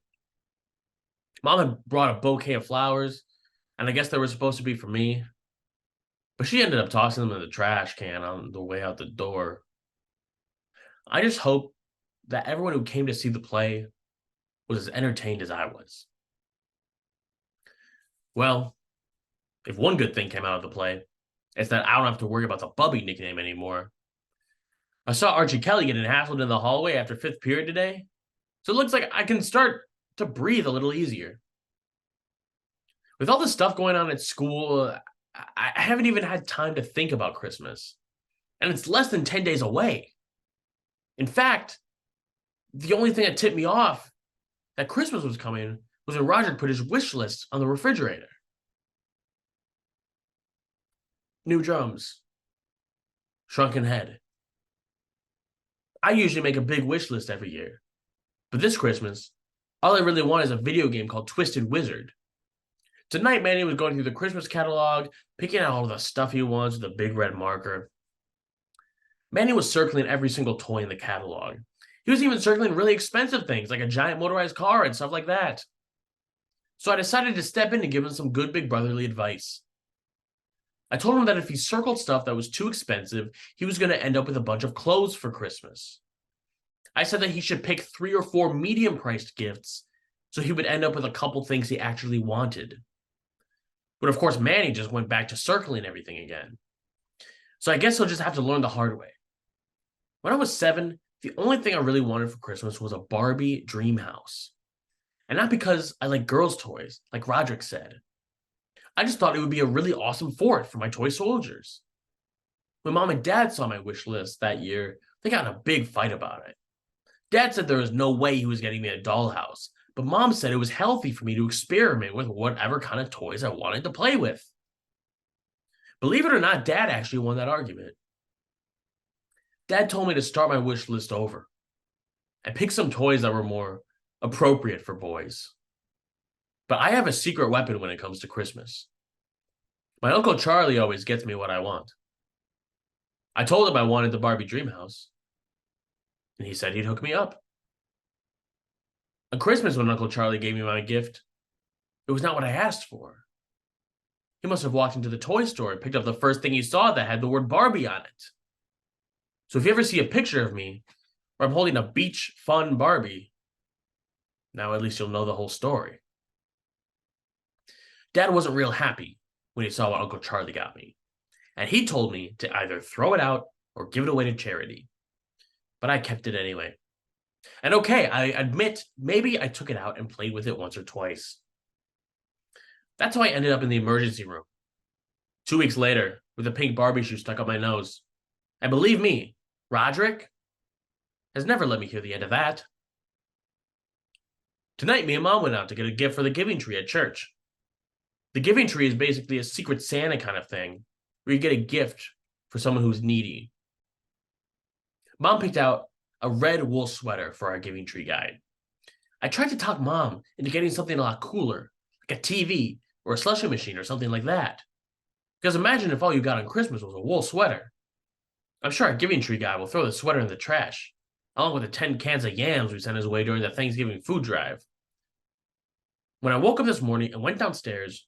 Mom had brought a bouquet of flowers, and I guess they were supposed to be for me. But she ended up tossing them in the trash can on the way out the door. I just hope that everyone who came to see the play was as entertained as I was. Well, if one good thing came out of the play, it's that I don't have to worry about the Bubby nickname anymore. I saw Archie Kelly getting hassled in the hallway after 5th period today, so it looks like I can start to breathe a little easier. With all the stuff going on at school, I haven't even had time to think about Christmas, and it's less than 10 days away. In fact, the only thing that tipped me off that Christmas was coming was when Roger put his wish list on the refrigerator. New drums. Shrunken head. I usually make a big wish list every year, but this Christmas, all I really want is a video game called Twisted Wizard. Tonight, Manny was going through the Christmas catalog, picking out all the stuff he wants with a big red marker. Manny was circling every single toy in the catalog. He was even circling really expensive things like a giant motorized car and stuff like that. So I decided to step in and give him some good big brotherly advice. I told him that if he circled stuff that was too expensive, he was going to end up with a bunch of clothes for Christmas. I said that he should pick 3 or 4 medium-priced gifts, so he would end up with a couple things he actually wanted. But of course, Manny just went back to circling everything again. So I guess he'll just have to learn the hard way. When I was 7, the only thing I really wanted for Christmas was a Barbie dream house. And not because I like girls' toys, like Roderick said. I just thought it would be a really awesome fort for my toy soldiers. When Mom and Dad saw my wish list that year, they got in a big fight about it. Dad said there was no way he was getting me a dollhouse, but Mom said it was healthy for me to experiment with whatever kind of toys I wanted to play with. Believe it or not, Dad actually won that argument. Dad told me to start my wish list over and pick some toys that were more appropriate for boys. But I have a secret weapon when it comes to Christmas. My Uncle Charlie always gets me what I want. I told him I wanted the Barbie dream house, and he said he'd hook me up. On Christmas, when Uncle Charlie gave me my gift, it was not what I asked for. He must have walked into the toy store and picked up the first thing he saw that had the word Barbie on it. So if you ever see a picture of me where I'm holding a beach fun Barbie, now at least you'll know the whole story. Dad wasn't real happy when he saw what Uncle Charlie got me, and he told me to either throw it out or give it away to charity. But I kept it anyway. And okay, I admit, maybe I took it out and played with it once or twice. That's how I ended up in the emergency room 2 weeks later with a pink Barbie shoe stuck up my nose. And believe me, Roderick has never let me hear the end of that. Tonight, me and Mom went out to get a gift for the giving tree at church. The giving tree is basically a secret Santa kind of thing, where you get a gift for someone who's needy. Mom picked out a red wool sweater for our giving tree guide. I tried to talk Mom into getting something a lot cooler, like a TV or a slushie machine or something like that. Because imagine if all you got on Christmas was a wool sweater. I'm sure our giving tree guy will throw the sweater in the trash, along with the 10 cans of yams we sent his way during the Thanksgiving food drive. When I woke up this morning and went downstairs,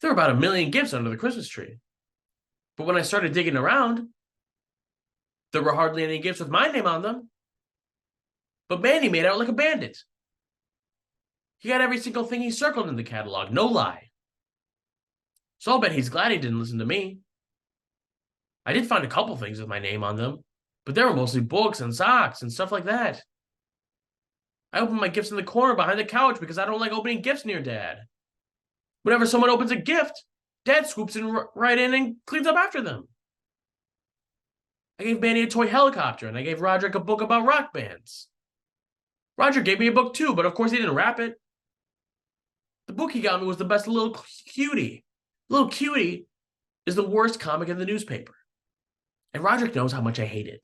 there were about 1 million gifts under the Christmas tree. But when I started digging around, there were hardly any gifts with my name on them. But Manny made out like a bandit. He got every single thing he circled in the catalog, no lie. So I'll bet he's glad he didn't listen to me. I did find a couple things with my name on them, but they were mostly books and socks and stuff like that. I opened my gifts in the corner behind the couch because I don't like opening gifts near Dad. Whenever someone opens a gift, Dad swoops right in and cleans up after them. I gave Manny a toy helicopter, and I gave Roderick a book about rock bands. Roger gave me a book too, but of course he didn't wrap it. The book he got me was the best Little Cutie. Little Cutie is the worst comic in the newspaper. And Roderick knows how much I hate it.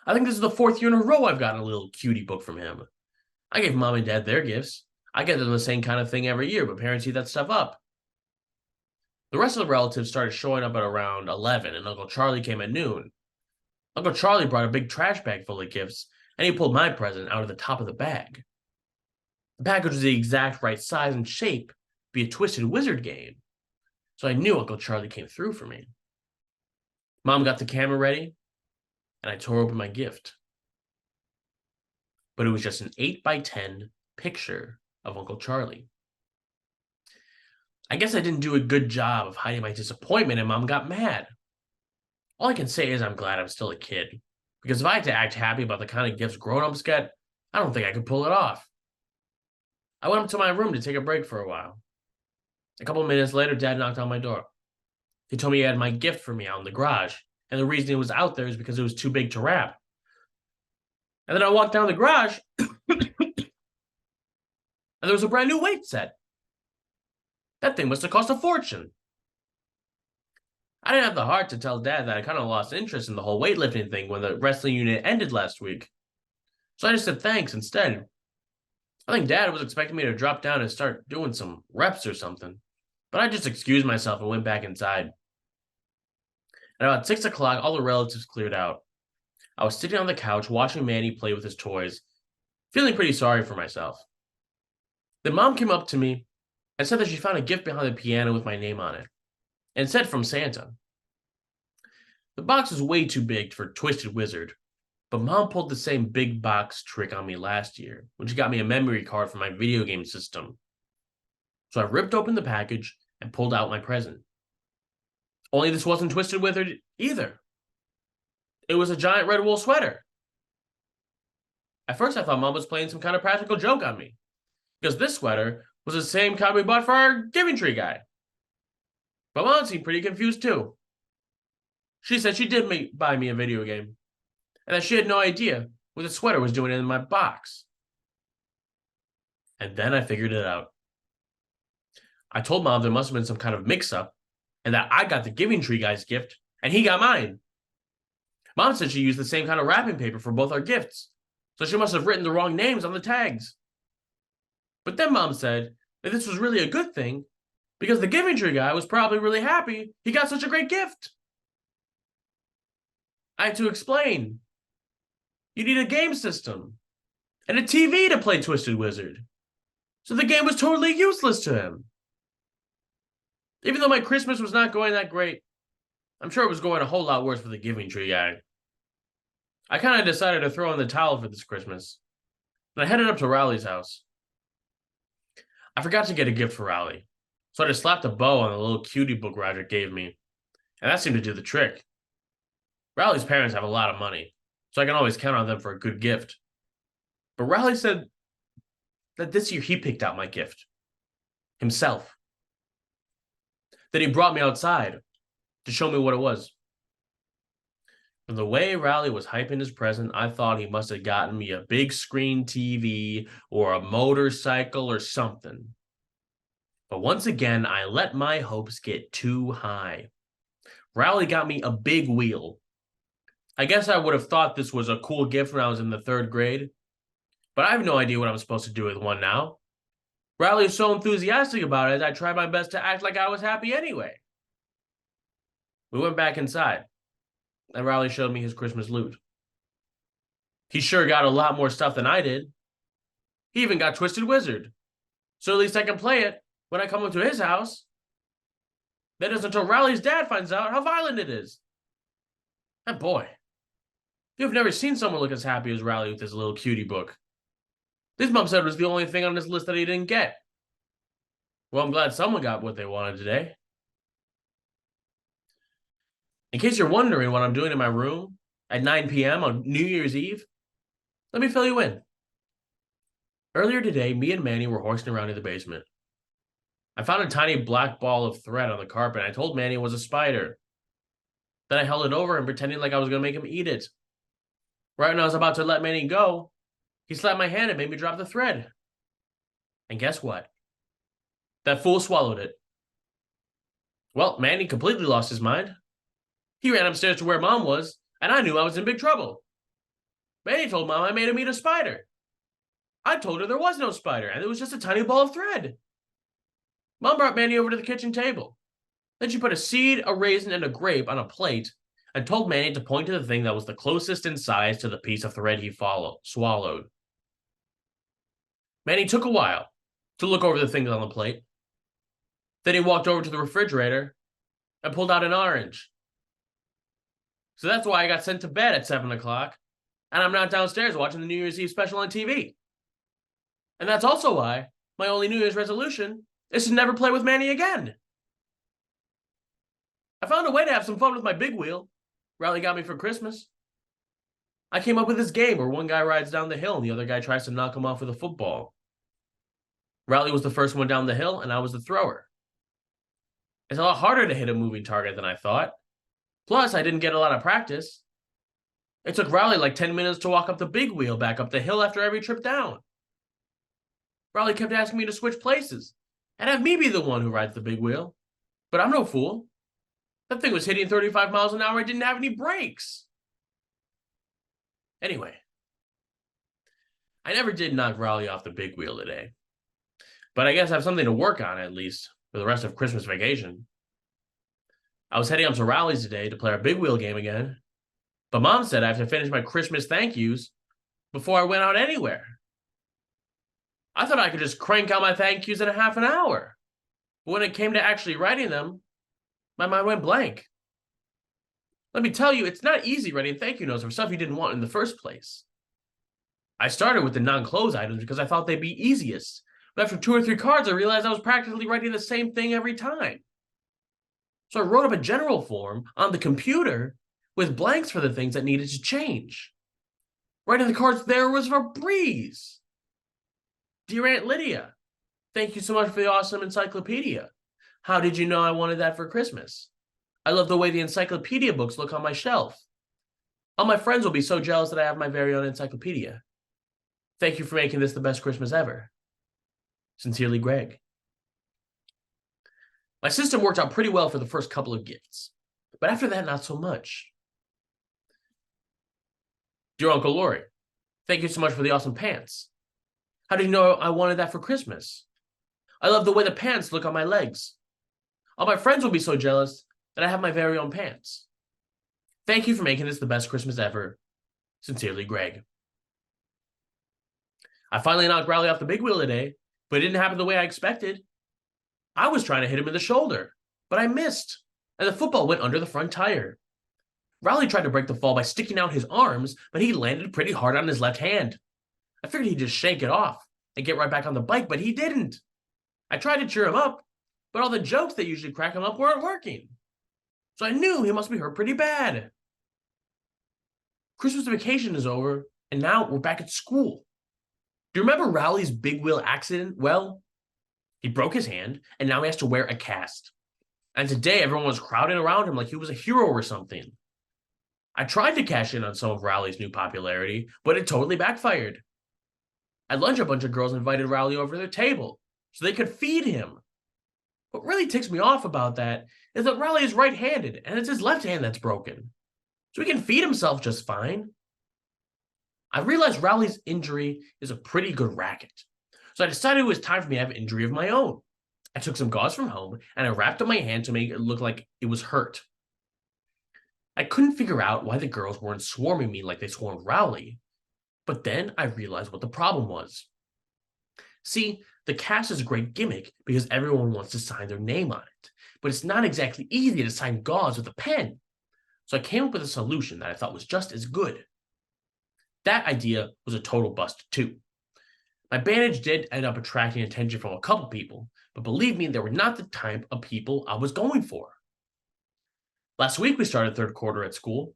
I think this is the 4th year in a row I've gotten a Little Cutie book from him. I gave Mom and Dad their gifts. I get them the same kind of thing every year, but parents eat that stuff up. The rest of the relatives started showing up at around 11, and Uncle Charlie came at noon. Uncle Charlie brought a big trash bag full of gifts, and he pulled my present out of the top of the bag. The package was the exact right size and shape to be a Twisted Wizard game, so I knew Uncle Charlie came through for me. Mom got the camera ready, and I tore open my gift. But it was just an 8x10 picture of Uncle Charlie. I guess I didn't do a good job of hiding my disappointment, and Mom got mad. All I can say is I'm glad I'm still a kid, because if I had to act happy about the kind of gifts grown-ups get, I don't think I could pull it off. I went up to my room to take a break for a while. A couple minutes later, Dad knocked on my door. He told me he had my gift for me out in the garage, and the reason it was out there is because it was too big to wrap. And then I walked down the garage, and there was a brand new weight set. That thing must have cost a fortune. I didn't have the heart to tell Dad that I kind of lost interest in the whole weightlifting thing when the wrestling unit ended last week. So I just said thanks instead. I think Dad was expecting me to drop down and start doing some reps or something, but I just excused myself and went back inside. At about 6 o'clock, all the relatives cleared out. I was sitting on the couch watching Manny play with his toys, feeling pretty sorry for myself. Then Mom came up to me and said that she found a gift behind the piano with my name on it, and said from Santa. The box was way too big for Twisted Wizard, but Mom pulled the same big box trick on me last year when she got me a memory card for my video game system. So I ripped open the package and pulled out my present. Only this wasn't Twisted Wizard either. It was a giant red wool sweater. At first, I thought Mom was playing some kind of practical joke on me, because this sweater was the same kind we bought for our Giving Tree guy. But Mom seemed pretty confused too. She said she did buy me a video game, and that she had no idea what the sweater was doing in my box. And then I figured it out. I told Mom there must have been some kind of mix-up, and that I got the Giving Tree guy's gift, and he got mine. Mom said she used the same kind of wrapping paper for both our gifts, so she must have written the wrong names on the tags. But then Mom said that this was really a good thing, because the Giving Tree guy was probably really happy he got such a great gift. I had to explain. You need a game system and a TV to play Twisted Wizard. So the game was totally useless to him. Even though my Christmas was not going that great, I'm sure it was going a whole lot worse for the Giving Tree guy. I kind of decided to throw in the towel for this Christmas, and I headed up to Riley's house. I forgot to get a gift for Riley, so I just slapped a bow on the little cutie book Roger gave me, and that seemed to do the trick. Riley's parents have a lot of money, so I can always count on them for a good gift. But Riley said that this year he picked out my gift. Himself. Then he brought me outside to show me what it was. From the way Riley was hyping his present, I thought he must have gotten me a big screen TV or a motorcycle or something. But once again, I let my hopes get too high. Riley got me a big wheel. I guess I would have thought this was a cool gift when I was in the 3rd grade, but I have no idea what I'm supposed to do with one now. Riley was so enthusiastic about it, I tried my best to act like I was happy anyway. We went back inside, and Riley showed me his Christmas loot. He sure got a lot more stuff than I did. He even got Twisted Wizard, so at least I can play it when I come up to his house. That is until Riley's dad finds out how violent it is. And boy, you've never seen someone look as happy as Riley with his little cutie book. This Mom said was the only thing on his list that he didn't get. Well, I'm glad someone got what they wanted today. In case you're wondering what I'm doing in my room at 9 p.m. on New Year's Eve, let me fill you in. Earlier today, me and Manny were horsing around in the basement. I found a tiny black ball of thread on the carpet, and I told Manny it was a spider. Then I held it over and pretended like I was going to make him eat it. Right when I was about to let Manny go, he slapped my hand and made me drop the thread. And guess what? That fool swallowed it. Well, Manny completely lost his mind. He ran upstairs to where Mom was, and I knew I was in big trouble. Manny told Mom I made him eat a spider. I told her there was no spider, and it was just a tiny ball of thread. Mom brought Manny over to the kitchen table. Then she put a seed, a raisin, and a grape on a plate and told Manny to point to the thing that was the closest in size to the piece of thread he swallowed. Manny took a while to look over the things on the plate. Then he walked over to the refrigerator and pulled out an orange. So that's why I got sent to bed at 7 o'clock, and I'm not downstairs watching the New Year's Eve special on TV. And that's also why my only New Year's resolution is to never play with Manny again. I found a way to have some fun with my big wheel Riley got me for Christmas. I came up with this game where one guy rides down the hill and the other guy tries to knock him off with a football. Riley was the first one down the hill, and I was the thrower. It's a lot harder to hit a moving target than I thought. Plus, I didn't get a lot of practice. It took Riley like 10 minutes to walk up the big wheel back up the hill after every trip down. Riley kept asking me to switch places and have me be the one who rides the big wheel. But I'm no fool. That thing was hitting 35 miles an hour. It didn't have any brakes. Anyway, I never did knock Raleigh off the big wheel today, but I guess I have something to work on at least for the rest of Christmas vacation. I was heading up to Raleigh's today to play our big wheel game again, but Mom said I have to finish my Christmas thank yous before I went out anywhere. I thought I could just crank out my thank yous in a half an hour, but when it came to actually writing them, my mind went blank. Let me tell you, it's not easy writing thank you notes for stuff you didn't want in the first place. I started with the non-close items because I thought they'd be easiest, but after 2 or 3 cards, I realized I was practically writing the same thing every time. So I wrote up a general form on the computer with blanks for the things that needed to change. Writing the cards there was a breeze. Dear Aunt Lydia, thank you so much for the awesome encyclopedia. How did you know I wanted that for Christmas? I love the way the encyclopedia books look on my shelf. All my friends will be so jealous that I have my very own encyclopedia. Thank you for making this the best Christmas ever. Sincerely, Greg. My system worked out pretty well for the first couple of gifts, but after that, not so much. Dear Uncle Lori, thank you so much for the awesome pants. How did you know I wanted that for Christmas? I love the way the pants look on my legs. All my friends will be so jealous that I have my very own pants. Thank you for making this the best Christmas ever. Sincerely, Greg. I finally knocked Riley off the big wheel today, but it didn't happen the way I expected. I was trying to hit him in the shoulder, but I missed, and the football went under the front tire. Riley tried to break the fall by sticking out his arms, but he landed pretty hard on his left hand. I figured he'd just shake it off and get right back on the bike, but he didn't. I tried to cheer him up, but all the jokes that usually crack him up weren't working. So I knew he must be hurt pretty bad. Christmas vacation is over, and now we're back at school. Do you remember Rowley's big wheel accident? Well, he broke his hand, and now he has to wear a cast. And today, everyone was crowding around him like he was a hero or something. I tried to cash in on some of Rowley's new popularity, but it totally backfired. At lunch, a bunch of girls invited Rowley over to their table so they could feed him. What really ticks me off about that is that Rowley is right-handed, and it's his left hand that's broken. So he can feed himself just fine. I realized Rowley's injury is a pretty good racket. So I decided it was time for me to have an injury of my own. I took some gauze from home, and I wrapped up my hand to make it look like it was hurt. I couldn't figure out why the girls weren't swarming me like they swarmed Rowley. But then I realized what the problem was. See, the cast is a great gimmick because everyone wants to sign their name on it, but it's not exactly easy to sign gauze with a pen. So I came up with a solution that I thought was just as good. That idea was a total bust too. My bandage did end up attracting attention from a couple people, but believe me, they were not the type of people I was going for. Last week we started third quarter at school,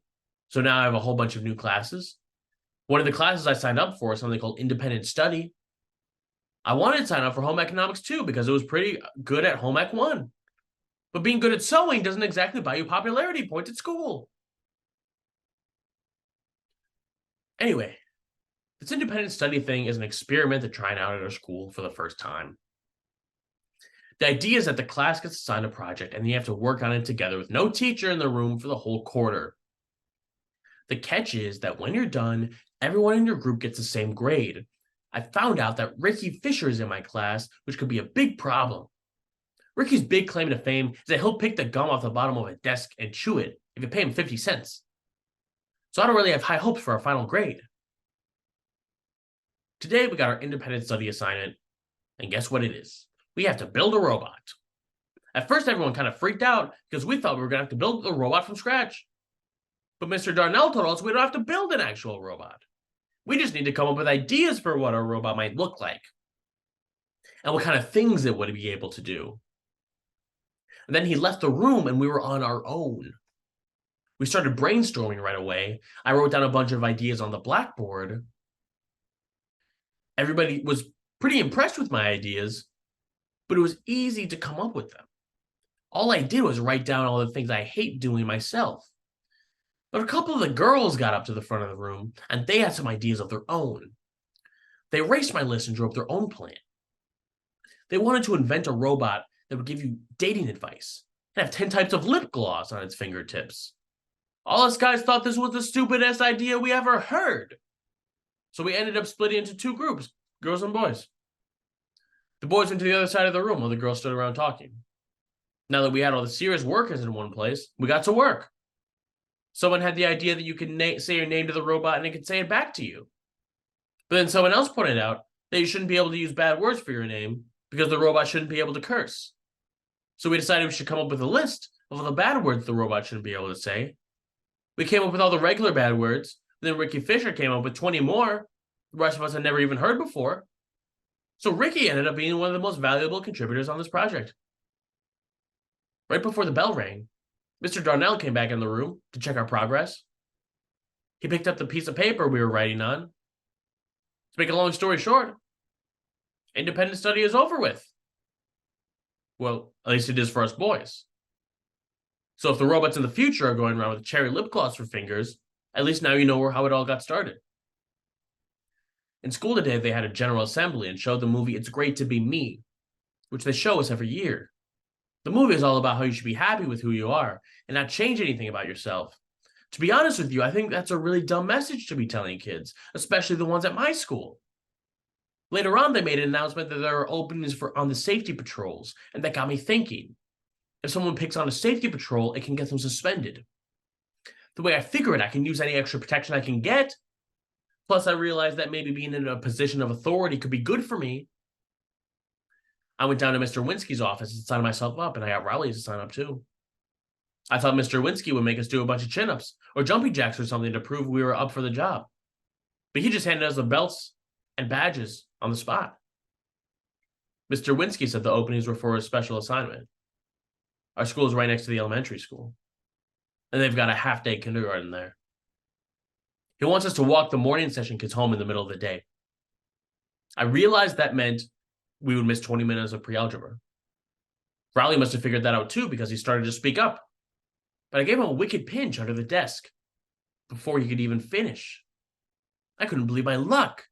so now I have a whole bunch of new classes. One of the classes I signed up for is something called independent study. I wanted to sign up for home economics too because it was pretty good at home ec 1. But being good at sewing doesn't exactly buy you popularity points at school. Anyway, this independent study thing is an experiment they're trying out at our school for the first time. The idea is that the class gets assigned a project and you have to work on it together with no teacher in the room for the whole quarter. The catch is that when you're done, everyone in your group gets the same grade. I found out that Ricky Fisher is in my class, which could be a big problem. Ricky's big claim to fame is that he'll pick the gum off the bottom of a desk and chew it if you pay him 50 cents. So I don't really have high hopes for our final grade. Today we got our independent study assignment, and guess what it is? We have to build a robot. At first everyone kind of freaked out because we thought we were going to have to build a robot from scratch. But Mr. Darnell told us we don't have to build an actual robot. We just need to come up with ideas for what our robot might look like and what kind of things it would be able to do. And then he left the room and we were on our own. We started brainstorming right away. I wrote down a bunch of ideas on the blackboard. Everybody was pretty impressed with my ideas, but it was easy to come up with them. All I did was write down all the things I hate doing myself. But a couple of the girls got up to the front of the room, and they had some ideas of their own. They erased my list and drew up their own plan. They wanted to invent a robot that would give you dating advice and have 10 types of lip gloss on its fingertips. All us guys thought this was the stupidest idea we ever heard. So we ended up splitting into two groups, girls and boys. The boys went to the other side of the room while the girls stood around talking. Now that we had all the serious workers in one place, we got to work. Someone had the idea that you could say your name to the robot and it could say it back to you. But then someone else pointed out that you shouldn't be able to use bad words for your name because the robot shouldn't be able to curse. So we decided we should come up with a list of all the bad words the robot shouldn't be able to say. We came up with all the regular bad words. Then Ricky Fisher came up with 20 more the rest of us had never even heard before. So Ricky ended up being one of the most valuable contributors on this project. Right before the bell rang, Mr. Darnell came back in the room to check our progress. He picked up the piece of paper we were writing on. To make a long story short, independent study is over with. Well, at least it is for us boys. So if the robots in the future are going around with cherry lip gloss for fingers, at least now you know how it all got started. In school today, they had a general assembly and showed the movie It's Great to Be Me, which they show us every year. The movie is all about how you should be happy with who you are and not change anything about yourself. To be honest with you, I think that's a really dumb message to be telling kids, especially the ones at my school. Later on, they made an announcement that there are openings on the safety patrols, and that got me thinking. If someone picks on a safety patrol, it can get them suspended. The way I figure it, I can use any extra protection I can get. Plus, I realized that maybe being in a position of authority could be good for me. I went down to Mr. Winsky's office and signed myself up, and I got Rowley to sign up too. I thought Mr. Winsky would make us do a bunch of chin-ups or jumping jacks or something to prove we were up for the job. But he just handed us the belts and badges on the spot. Mr. Winsky said the openings were for a special assignment. Our school is right next to the elementary school, and they've got a half-day kindergarten there. He wants us to walk the morning session kids home in the middle of the day. I realized that meant we would miss 20 minutes of pre-algebra. Rowley must have figured that out too because he started to speak up. But I gave him a wicked pinch under the desk before he could even finish. I couldn't believe my luck.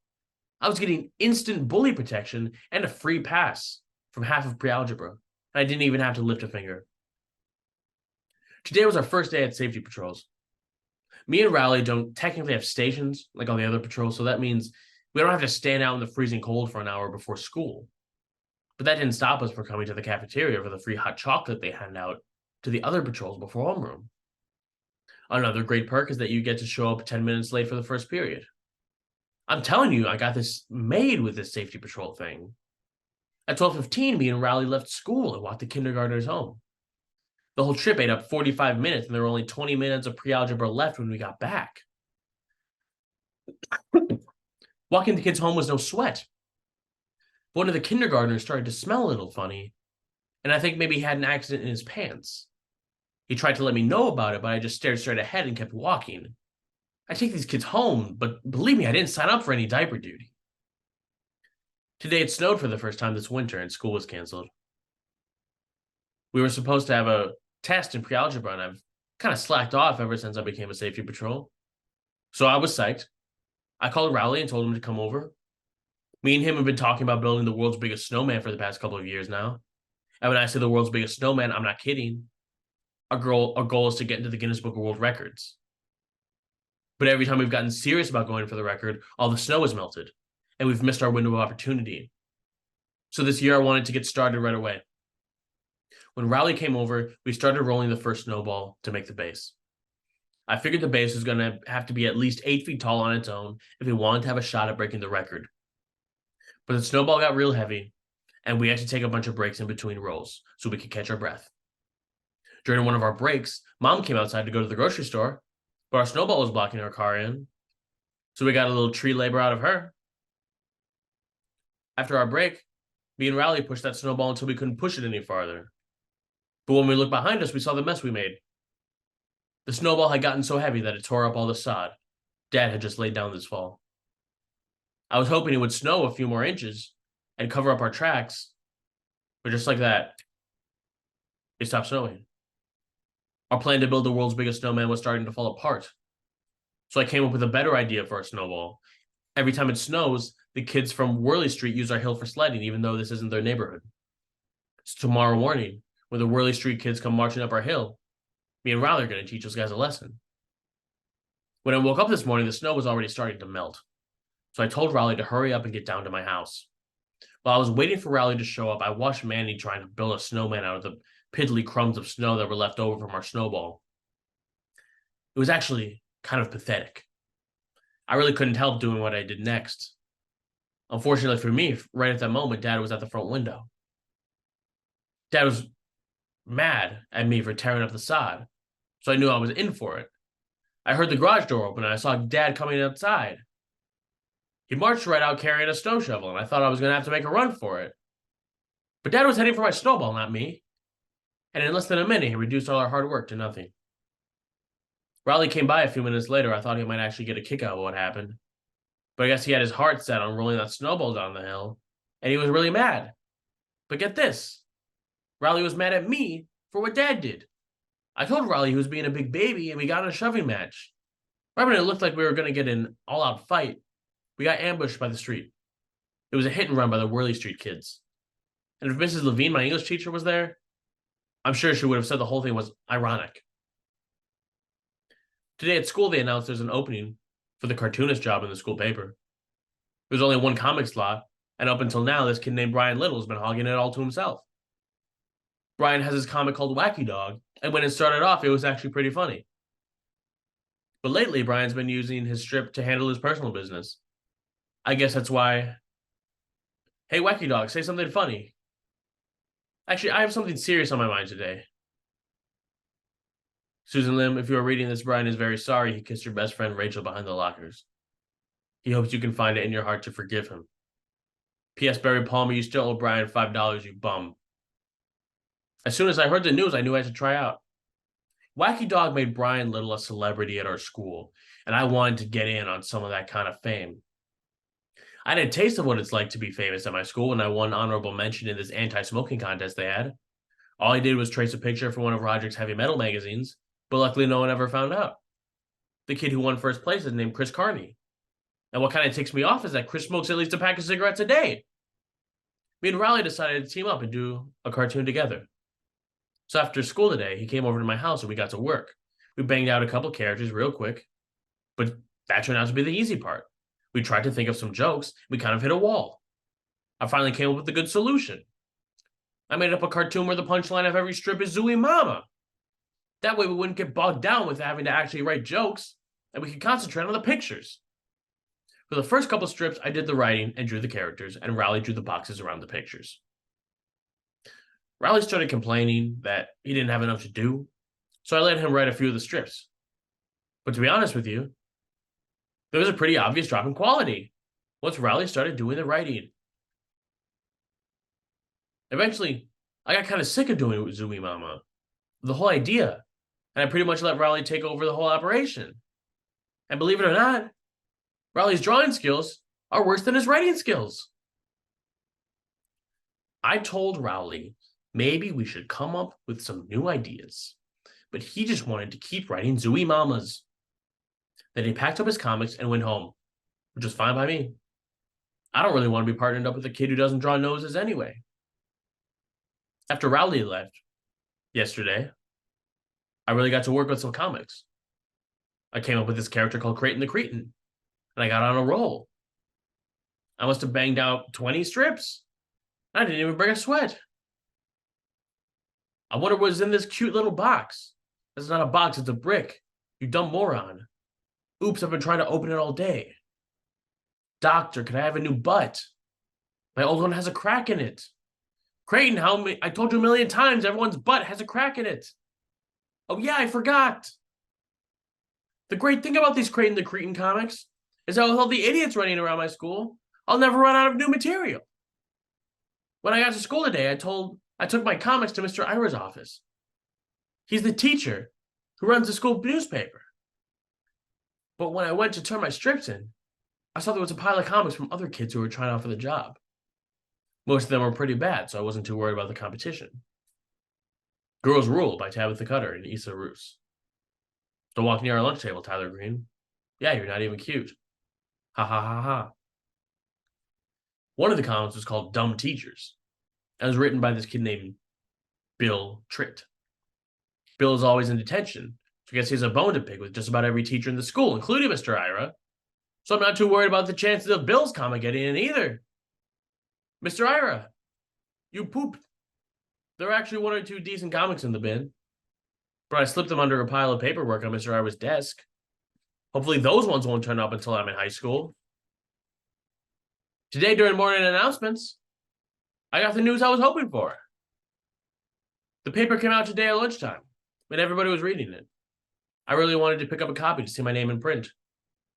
I was getting instant bully protection and a free pass from half of pre-algebra, and I didn't even have to lift a finger. Today was our first day at safety patrols. Me and Rowley don't technically have stations like all the other patrols, so that means we don't have to stand out in the freezing cold for an hour before school. But that didn't stop us from coming to the cafeteria for the free hot chocolate they hand out to the other patrols before homeroom. Another great perk is that you get to show up 10 minutes late for the first period. I'm telling you, I got this made with this safety patrol thing. At 12:15, me and Rowley left school and walked the kindergartners home. The whole trip ate up 45 minutes, and there were only 20 minutes of pre-algebra left when we got back. Walking the kids home was no sweat. One of the kindergartners started to smell a little funny, and I think maybe he had an accident in his pants. He tried to let me know about it, but I just stared straight ahead and kept walking. I take these kids home, but believe me, I didn't sign up for any diaper duty. Today it snowed for the first time this winter, and school was canceled. We were supposed to have a test in pre-algebra, and I've kind of slacked off ever since I became a safety patrol. So I was psyched. I called Rowley and told him to come over. Me and him have been talking about building the world's biggest snowman for the past couple of years now. And when I say the world's biggest snowman, I'm not kidding. Our goal is to get into the Guinness Book of World Records. But every time we've gotten serious about going for the record, all the snow has melted, and we've missed our window of opportunity. So this year I wanted to get started right away. When Rowley came over, we started rolling the first snowball to make the base. I figured the base was going to have to be at least 8 feet tall on its own if we wanted to have a shot at breaking the record. But the snowball got real heavy, and we had to take a bunch of breaks in between rolls so we could catch our breath. During one of our breaks, Mom came outside to go to the grocery store, but our snowball was blocking our car in, so we got a little tree labor out of her. After our break, me and Rowley pushed that snowball until we couldn't push it any farther. But when we looked behind us, we saw the mess we made. The snowball had gotten so heavy that it tore up all the sod Dad had just laid down this fall. I was hoping it would snow a few more inches and cover up our tracks, but just like that, it stopped snowing. Our plan to build the world's biggest snowman was starting to fall apart. So I came up with a better idea for our snowball. Every time it snows, the kids from Worley Street use our hill for sledding, even though this isn't their neighborhood. So tomorrow morning, when the Worley Street kids come marching up our hill, me and Riley are going to teach those guys a lesson. When I woke up this morning, the snow was already starting to melt. So I told Riley to hurry up and get down to my house. While I was waiting for Riley to show up, I watched Manny trying to build a snowman out of the piddly crumbs of snow that were left over from our snowball. It was actually kind of pathetic. I really couldn't help doing what I did next. Unfortunately for me, right at that moment, Dad was at the front window. Dad was mad at me for tearing up the sod, so I knew I was in for it. I heard the garage door open and I saw Dad coming outside. He marched right out carrying a snow shovel, and I thought I was going to have to make a run for it. But Dad was heading for my snowball, not me. And in less than a minute, he reduced all our hard work to nothing. Riley came by a few minutes later. I thought he might actually get a kick out of what happened. But I guess he had his heart set on rolling that snowball down the hill, and he was really mad. But get this. Riley was mad at me for what Dad did. I told Riley he was being a big baby, and we got in a shoving match. Right when it looked like we were going to get an all-out fight, we got ambushed by the street. It was a hit and run by the Worley Street kids. And if Mrs. Levine, my English teacher, was there, I'm sure she would have said the whole thing was ironic. Today at school, they announced there's an opening for the cartoonist job in the school paper. There's only one comic slot, and up until now, this kid named Brian Little has been hogging it all to himself. Brian has his comic called Wacky Dog, and when it started off, it was actually pretty funny. But lately, Brian's been using his strip to handle his personal business. I guess that's why. Hey, Wacky Dog, say something funny. Actually, I have something serious on my mind today. Susan Lim, if you are reading this, Brian is very sorry he kissed your best friend Rachel behind the lockers. He hopes you can find it in your heart to forgive him. P.S. Barry Palmer, you still owe Brian $5, you bum. As soon as I heard the news, I knew I had to try out. Wacky Dog made Brian Little a celebrity at our school, and I wanted to get in on some of that kind of fame. I had a taste of what it's like to be famous at my school when I won honorable mention in this anti-smoking contest they had. All I did was trace a picture from one of Roderick's heavy metal magazines, but luckily no one ever found out. The kid who won first place is named Chris Carney. And what kind of ticks me off is that Chris smokes at least a pack of cigarettes a day. Me and Riley decided to team up and do a cartoon together. So after school today, he came over to my house and we got to work. We banged out a couple characters real quick, but that turned out to be the easy part. We tried to think of some jokes. We kind of hit a wall. I finally came up with a good solution. I made up a cartoon where the punchline of every strip is Zooey Mama. That way we wouldn't get bogged down with having to actually write jokes, and we could concentrate on the pictures. For the first couple strips, I did the writing and drew the characters, and Riley drew the boxes around the pictures. Riley started complaining that he didn't have enough to do, so I let him write a few of the strips. But to be honest with you, there was a pretty obvious drop in quality once Riley started doing the writing. Eventually, I got kind of sick of doing it with Zooey Mama, the whole idea, and I pretty much let Riley take over the whole operation. And believe it or not, Riley's drawing skills are worse than his writing skills. I told Riley maybe we should come up with some new ideas, but he just wanted to keep writing Zooey Mamas. Then he packed up his comics and went home, which was fine by me. I don't really want to be partnered up with a kid who doesn't draw noses anyway. After Riley left yesterday, I really got to work with some comics. I came up with this character called Creighton the Cretin, and I got on a roll. I must have banged out 20 strips. I didn't even break a sweat. I wonder what was in this cute little box. It's not a box, it's a brick. You dumb moron. Oops, I've been trying to open it all day. Doctor, can I have a new butt? My old one has a crack in it. Creighton, I told you a million times, everyone's butt has a crack in it. Oh yeah, I forgot. The great thing about these Creighton the Cretin comics is that with all the idiots running around my school, I'll never run out of new material. When I got to school today, I took my comics to Mr. Ira's office. He's the teacher who runs the school newspaper. But when I went to turn my strips in, I saw there was a pile of comics from other kids who were trying out for the job. Most of them were pretty bad, so I wasn't too worried about the competition. Girls Rule by Tabitha Cutter and Issa Roos. Don't walk near our lunch table, Tyler Green. Yeah, you're not even cute. Ha ha ha ha. One of the comics was called Dumb Teachers. And it was written by this kid named Bill Tritt. Bill is always in detention, so I guess he has a bone to pick with just about every teacher in the school, including Mr. Ira. So I'm not too worried about the chances of Bill's comic getting in either. Mr. Ira, you pooped. There are actually one or two decent comics in the bin, but I slipped them under a pile of paperwork on Mr. Ira's desk. Hopefully those ones won't turn up until I'm in high school. Today, during morning announcements, I got the news I was hoping for. The paper came out today at lunchtime, and everybody was reading it. I really wanted to pick up a copy to see my name in print,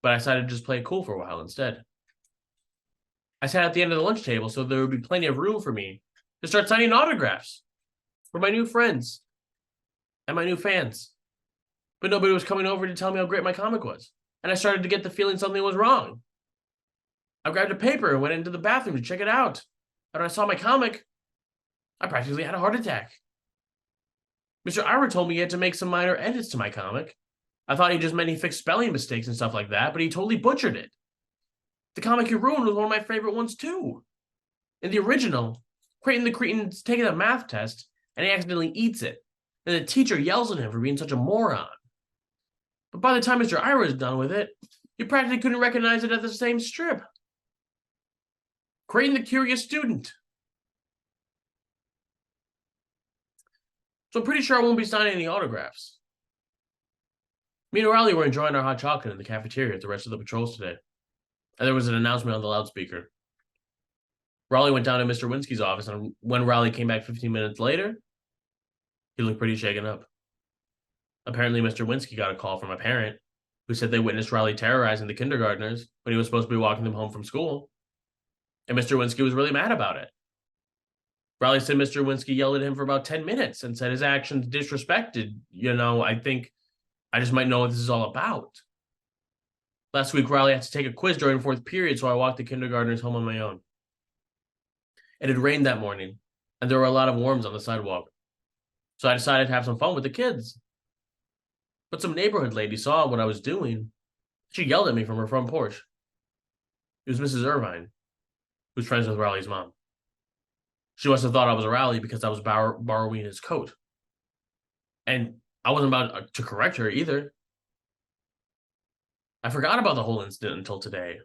but I decided to just play it cool for a while instead. I sat at the end of the lunch table so there would be plenty of room for me to start signing autographs for my new friends and my new fans. But nobody was coming over to tell me how great my comic was, and I started to get the feeling something was wrong. I grabbed a paper and went into the bathroom to check it out. And when I saw my comic, I practically had a heart attack. Mr. Ira told me he had to make some minor edits to my comic. I thought he just meant he fixed spelling mistakes and stuff like that, but he totally butchered it. The comic he ruined was one of my favorite ones too. In the original, Creighton the Cretin's taking a math test, and he accidentally eats it, and the teacher yells at him for being such a moron. But by the time Mr. Ira is done with it, you practically couldn't recognize it as the same strip. Creighton the Curious Student. So I'm pretty sure I won't be signing any autographs. Me and Riley were enjoying our hot chocolate in the cafeteria at the rest of the patrols today, and there was an announcement on the loudspeaker. Riley went down to Mr. Winsky's office, and when Riley came back 15 minutes later, he looked pretty shaken up. Apparently, Mr. Winsky got a call from a parent who said they witnessed Riley terrorizing the kindergartners when he was supposed to be walking them home from school. And Mr. Winsky was really mad about it. Riley said Mr. Winsky yelled at him for about 10 minutes and said his actions disrespected. I think I just might know what this is all about. Last week, Riley had to take a quiz during fourth period, so I walked the kindergartners home on my own. It had rained that morning, and there were a lot of worms on the sidewalk. So I decided to have some fun with the kids. But some neighborhood lady saw what I was doing. She yelled at me from her front porch. It was Mrs. Irvine, who's friends with Riley's mom. She must have thought I was Riley because I was borrowing his coat. And I wasn't about to correct her either. I forgot about the whole incident until today.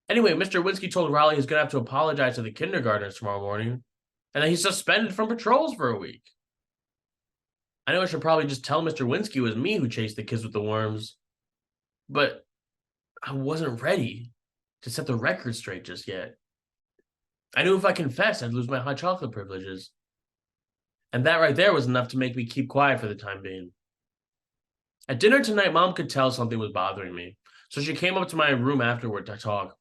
Anyway, Mr. Winsky told Riley he's going to have to apologize to the kindergartners tomorrow morning, and that he's suspended from patrols for a week. I know I should probably just tell Mr. Winsky it was me who chased the kids with the worms, but I wasn't ready to set the record straight just yet. I knew if I confessed, I'd lose my hot chocolate privileges. And that right there was enough to make me keep quiet for the time being. At dinner tonight, Mom could tell something was bothering me, so she came up to my room afterward to talk.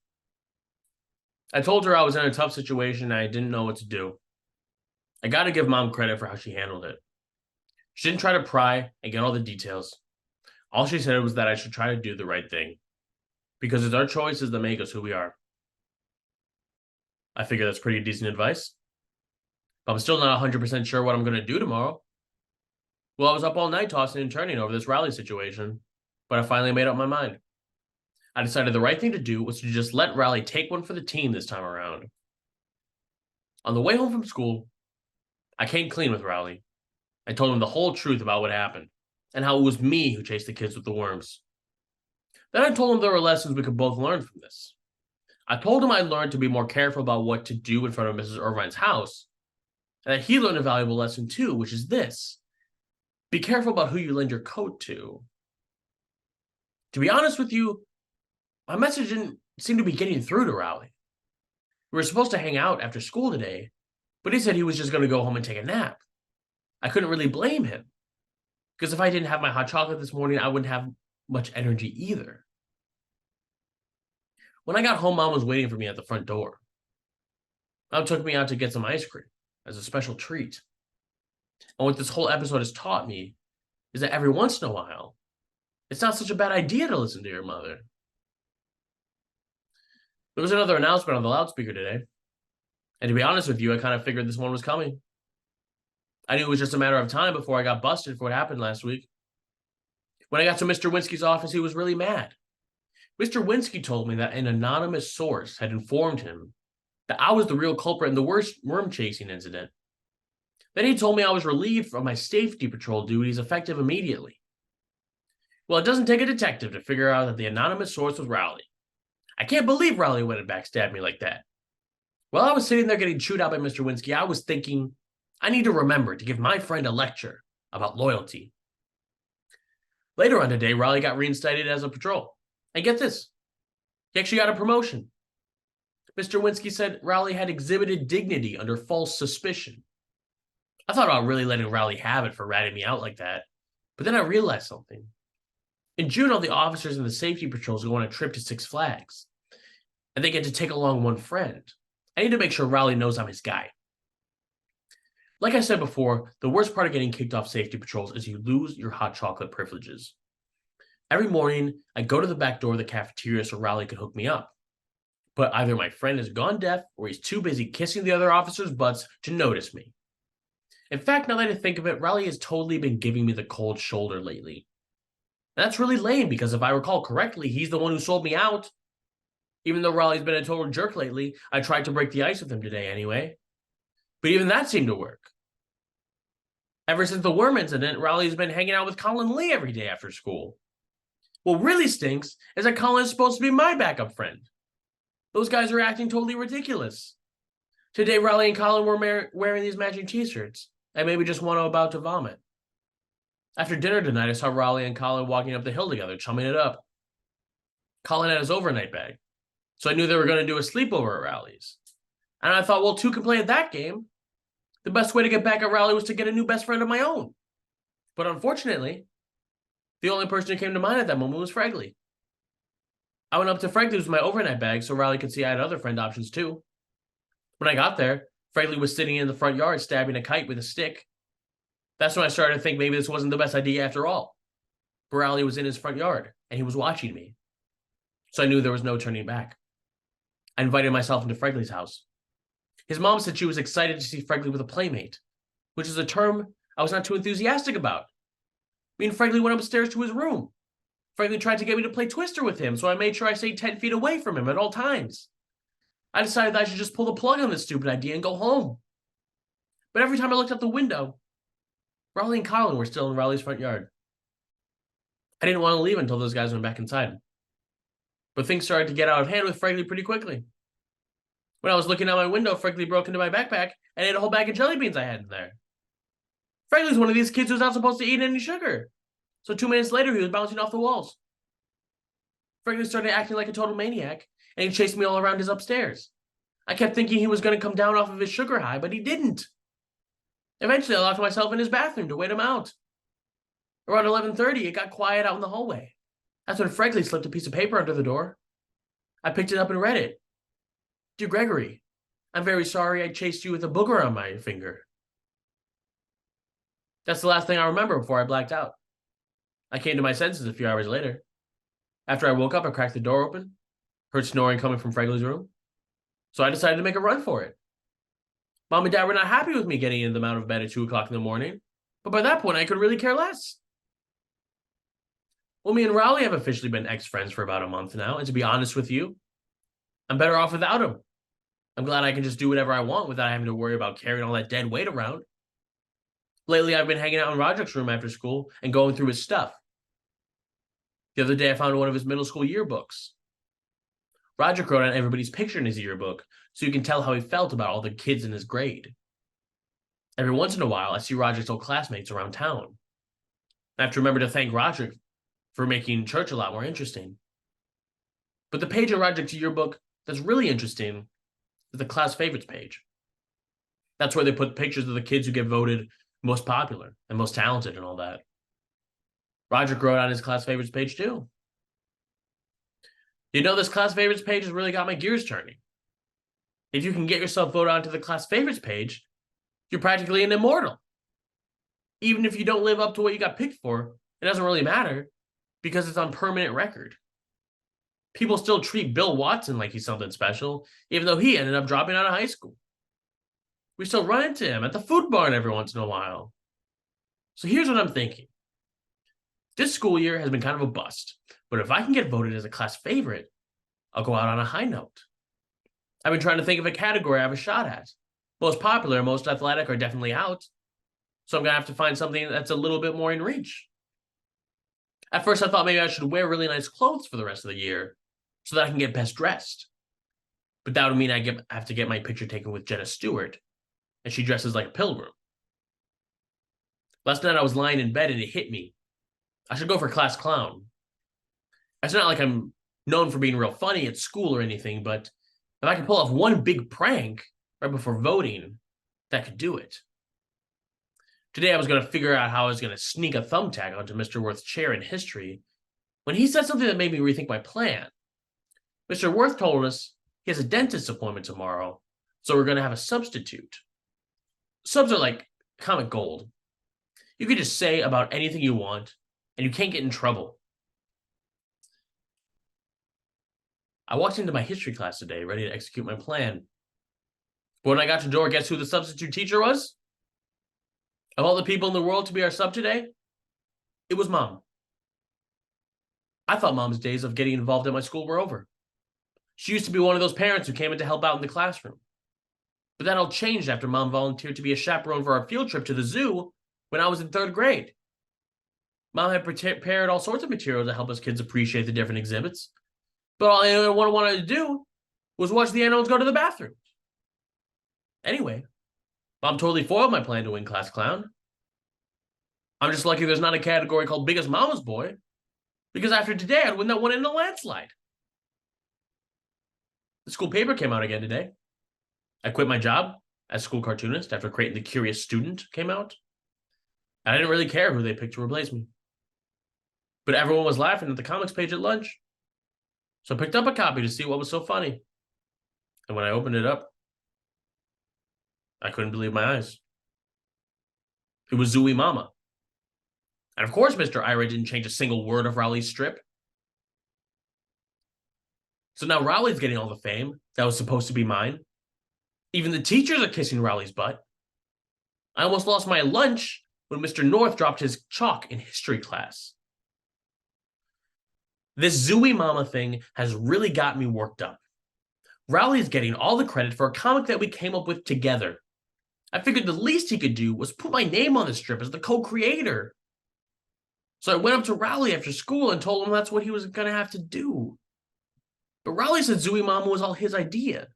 I told her I was in a tough situation and I didn't know what to do. I got to give Mom credit for how she handled it. She didn't try to pry and get all the details. All she said was that I should try to do the right thing, because it's our choices that make us who we are. I figure that's pretty decent advice. But I'm still not 100% sure what I'm going to do tomorrow. Well, I was up all night tossing and turning over this rally situation, but I finally made up my mind. I decided the right thing to do was to just let Riley take one for the team this time around. On the way home from school, I came clean with Riley. I told him the whole truth about what happened and how it was me who chased the kids with the worms. Then I told him there were lessons we could both learn from this. I told him I learned to be more careful about what to do in front of Mrs. Irvine's house, and that he learned a valuable lesson too, which is this: be careful about who you lend your coat to. To be honest with you, my message didn't seem to be getting through to Riley. We were supposed to hang out after school today, but he said he was just going to go home and take a nap. I couldn't really blame him, because if I didn't have my hot chocolate this morning, I wouldn't have much energy either. When I got home, Mom was waiting for me at the front door. Mom took me out to get some ice cream as a special treat. And what this whole episode has taught me is that every once in a while, it's not such a bad idea to listen to your mother. There was another announcement on the loudspeaker today. And to be honest with you, I kind of figured this one was coming. I knew it was just a matter of time before I got busted for what happened last week. When I got to Mr. Winsky's office, he was really mad. Mr. Winsky told me that an anonymous source had informed him that I was the real culprit in the worst worm-chasing incident. Then he told me I was relieved from my safety patrol duties effective immediately. Well, it doesn't take a detective to figure out that the anonymous source was Rowley. I can't believe Riley went and backstabbed me like that. While I was sitting there getting chewed out by Mr. Winsky, I was thinking, I need to remember to give my friend a lecture about loyalty. Later on today, Riley got reinstated as a patrol. And get this, he actually got a promotion. Mr. Winsky said Riley had exhibited dignity under false suspicion. I thought about really letting Riley have it for ratting me out like that, but then I realized something. In June, all the officers in the safety patrols go on a trip to Six Flags, and they get to take along one friend. I need to make sure Riley knows I'm his guy. Like I said before, the worst part of getting kicked off safety patrols is you lose your hot chocolate privileges. Every morning, I go to the back door of the cafeteria so Riley could hook me up. But either my friend has gone deaf or he's too busy kissing the other officers' butts to notice me. In fact, now that I think of it, Riley has totally been giving me the cold shoulder lately. And that's really lame because if I recall correctly, he's the one who sold me out. Even though Riley's been a total jerk lately, I tried to break the ice with him today anyway. But even that seemed to work. Ever since the worm incident, Riley's been hanging out with Colin Lee every day after school. What really stinks is that Colin is supposed to be my backup friend. Those guys are acting totally ridiculous. Today, Riley and Colin were wearing these matching t-shirts. I maybe just want to about to vomit. After dinner tonight, I saw Riley and Colin walking up the hill together, chumming it up. Colin had his overnight bag, so I knew they were going to do a sleepover at Riley's. And I thought, well, two can play at that game. The best way to get back at Riley was to get a new best friend of my own. But unfortunately, the only person who came to mind at that moment was Fregley. I went up to Fregley with my overnight bag so Riley could see I had other friend options too. When I got there, Fregley was sitting in the front yard stabbing a kite with a stick. That's when I started to think maybe this wasn't the best idea after all. But Riley was in his front yard, and he was watching me. So I knew there was no turning back. I invited myself into Fregley's house. His mom said she was excited to see Fregley with a playmate, which is a term I was not too enthusiastic about. Me and Fregley went upstairs to his room. Fregley tried to get me to play Twister with him, so I made sure I stayed 10 feet away from him at all times. I decided that I should just pull the plug on this stupid idea and go home. But every time I looked out the window, Riley and Colin were still in Riley's front yard. I didn't want to leave until those guys went back inside. But things started to get out of hand with Fregley pretty quickly. When I was looking out my window, Fregley broke into my backpack and ate a whole bag of jelly beans I had in there. Fregley's one of these kids who's not supposed to eat any sugar. So 2 minutes later, he was bouncing off the walls. Fregley started acting like a total maniac, and he chased me all around his upstairs. I kept thinking he was going to come down off of his sugar high, but he didn't. Eventually, I locked myself in his bathroom to wait him out. Around 11:30, it got quiet out in the hallway. That's when Fregley slipped a piece of paper under the door. I picked it up and read it. Dear Gregory, I'm very sorry I chased you with a booger on my finger. That's the last thing I remember before I blacked out. I came to my senses a few hours later. After I woke up, I cracked the door open, heard snoring coming from Fregley's room, so I decided to make a run for it. Mom and Dad were not happy with me getting them out of bed at 2 o'clock in the morning, but by that point, I could really care less. Well, me and Riley have officially been ex-friends for about a month now, and to be honest with you, I'm better off without him. I'm glad I can just do whatever I want without having to worry about carrying all that dead weight around. Lately, I've been hanging out in Roderick's room after school and going through his stuff. The other day, I found one of his middle school yearbooks. Roderick wrote on everybody's picture in his yearbook, so you can tell how he felt about all the kids in his grade. Every once in a while, I see Roderick's old classmates around town. I have to remember to thank Roderick for making church a lot more interesting. But the page in Roderick's yearbook that's really interesting is the class favorites page. That's where they put pictures of the kids who get voted most popular and most talented and all that. Roderick wrote on his class favorites page too. You know, this class favorites page has really got my gears turning. If you can get yourself voted onto the class favorites page, you're practically an immortal. Even if you don't live up to what you got picked for, it doesn't really matter because it's on permanent record. People still treat Bill Watson like he's something special, even though he ended up dropping out of high school. We still run into him at the food barn every once in a while. So here's what I'm thinking. This school year has been kind of a bust, but if I can get voted as a class favorite, I'll go out on a high note. I've been trying to think of a category I have a shot at. Most popular and most athletic are definitely out, so I'm going to have to find something that's a little bit more in reach. At first, I thought maybe I should wear really nice clothes for the rest of the year, so that I can get best dressed. But that would mean I have to get my picture taken with Jenna Stewart, and she dresses like a pilgrim. Last night I was lying in bed and it hit me. I should go for class clown. It's not like I'm known for being real funny at school or anything, but if I could pull off one big prank right before voting, that could do it. Today I was going to figure out how I was going to sneak a thumbtack onto Mr. Worth's chair in history when he said something that made me rethink my plan. Mr. Worth told us he has a dentist appointment tomorrow, so we're going to have a substitute. Subs are like comic gold. You can just say about anything you want, and you can't get in trouble. I walked into my history class today, ready to execute my plan. But when I got to the door, guess who the substitute teacher was? Of all the people in the world to be our sub today, it was Mom. I thought Mom's days of getting involved at my school were over. She used to be one of those parents who came in to help out in the classroom. But that all changed after Mom volunteered to be a chaperone for our field trip to the zoo when I was in 3rd grade. Mom had prepared all sorts of material to help us kids appreciate the different exhibits. But all anyone wanted to do was watch the animals go to the bathroom. Anyway, Mom totally foiled my plan to win class clown. I'm just lucky there's not a category called Biggest Mama's Boy, because after today, I'd win that one in a landslide. The school paper came out again today. I quit my job as school cartoonist after creating The Curious Student came out. I didn't really care who they picked to replace me. But everyone was laughing at the comics page at lunch. So I picked up a copy to see what was so funny. And when I opened it up, I couldn't believe my eyes. It was Zooey Mama. And of course, Mr. Ira didn't change a single word of Rowley's strip. So now Rowley's getting all the fame that was supposed to be mine. Even the teachers are kissing Rowley's butt. I almost lost my lunch when Mr. North dropped his chalk in history class. This Zooey Mama thing has really got me worked up. Rowley's getting all the credit for a comic that we came up with together. I figured the least he could do was put my name on the strip as the co-creator. So I went up to Rowley after school and told him that's what he was going to have to do. But Rowley said Zooey Mama was all his idea,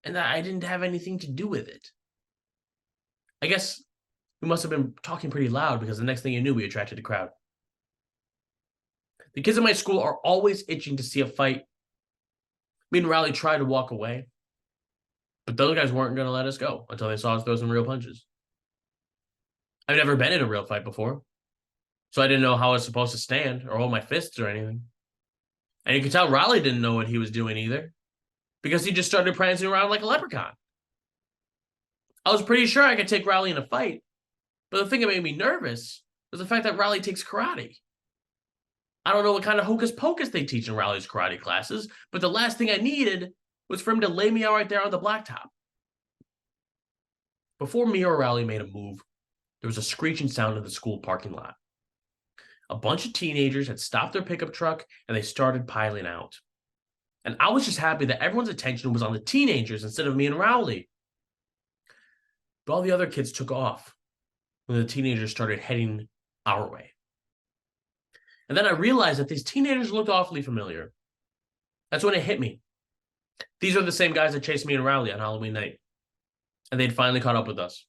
and that I didn't have anything to do with it. I guess we must have been talking pretty loud because the next thing you knew, we attracted a crowd. The kids at my school are always itching to see a fight. Me and Rowley tried to walk away, but those guys weren't going to let us go until they saw us throw some real punches. I've never been in a real fight before, so I didn't know how I was supposed to stand or hold my fists or anything. And you could tell Rowley didn't know what he was doing either, because he just started prancing around like a leprechaun. I was pretty sure I could take Rowley in a fight, but the thing that made me nervous was the fact that Rowley takes karate. I don't know what kind of hocus pocus they teach in Rowley's karate classes, but the last thing I needed was for him to lay me out right there on the blacktop. Before me or Rowley made a move, there was a screeching sound in the school parking lot. A bunch of teenagers had stopped their pickup truck and they started piling out. And I was just happy that everyone's attention was on the teenagers instead of me and Rowley. But all the other kids took off when the teenagers started heading our way. And then I realized that these teenagers looked awfully familiar. That's when it hit me. These are the same guys that chased me and Rowley on Halloween night. And they'd finally caught up with us.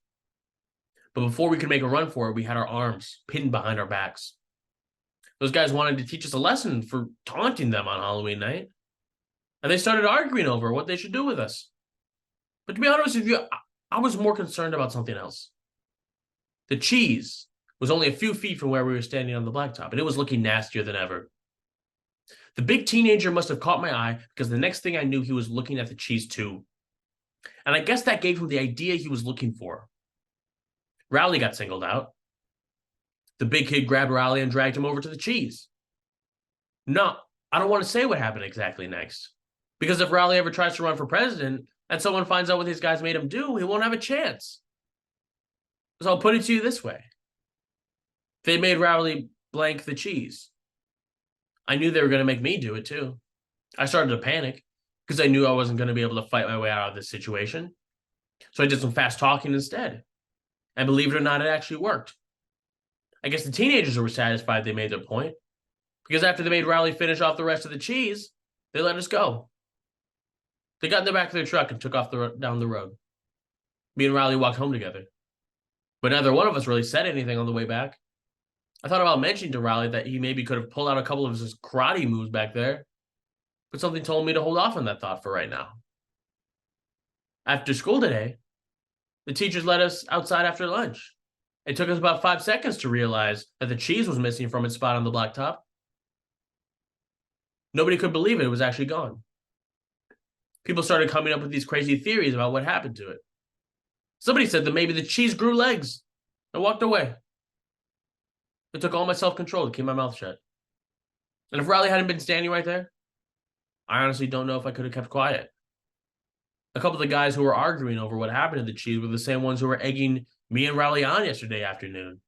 But before we could make a run for it, we had our arms pinned behind our backs. Those guys wanted to teach us a lesson for taunting them on Halloween night. And they started arguing over what they should do with us. But to be honest with you, I was more concerned about something else. The cheese was only a few feet from where we were standing on the blacktop, and it was looking nastier than ever. The big teenager must have caught my eye because the next thing I knew, he was looking at the cheese too. And I guess that gave him the idea he was looking for. Rowley got singled out. The big kid grabbed Rowley and dragged him over to the cheese. No, I don't want to say what happened exactly next. Because if Rowley ever tries to run for president and someone finds out what these guys made him do, he won't have a chance. So I'll put it to you this way. They made Rowley blank the cheese. I knew they were going to make me do it too. I started to panic because I knew I wasn't going to be able to fight my way out of this situation. So I did some fast talking instead. And believe it or not, it actually worked. I guess the teenagers were satisfied they made their point, because after they made Rowley finish off the rest of the cheese, They let us go. They got in the back of their truck and took off down the road. Me and Riley walked home together. But neither one of us really said anything on the way back. I thought about mentioning to Riley that he maybe could have pulled out a couple of his karate moves back there, but something told me to hold off on that thought for right now. After school today, the teachers let us outside after lunch. It took us about 5 seconds to realize that the cheese was missing from its spot on the blacktop. Nobody could believe it was actually gone. People started coming up with these crazy theories about what happened to it. Somebody said that maybe the cheese grew legs and walked away. It took all my self-control to keep my mouth shut. And if Riley hadn't been standing right there, I honestly don't know if I could have kept quiet. A couple of the guys who were arguing over what happened to the cheese were the same ones who were egging me and Riley on yesterday afternoon.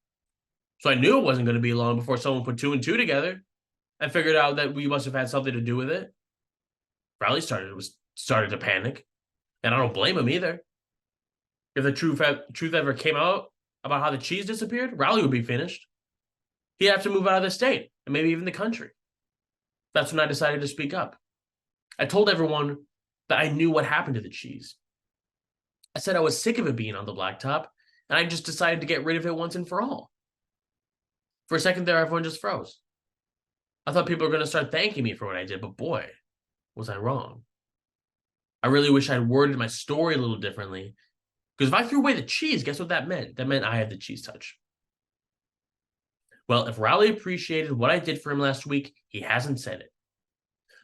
So I knew it wasn't going to be long before someone put 2 and 2 together and figured out that we must have had something to do with it. Riley started to panic, and I don't blame him either. If the truth ever came out about how the cheese disappeared, Riley would be finished. He'd have to move out of the state and maybe even the country. That's when I decided to speak up. I told everyone that I knew what happened to the cheese. I said I was sick of it being on the blacktop, and I just decided to get rid of it once and for all. For a second there, everyone just froze. I thought people were going to start thanking me for what I did, but boy, was I wrong. I really wish I'd worded my story a little differently, because if I threw away the cheese, guess what that meant? That meant I had the cheese touch. Well, if Riley appreciated what I did for him last week, he hasn't said it.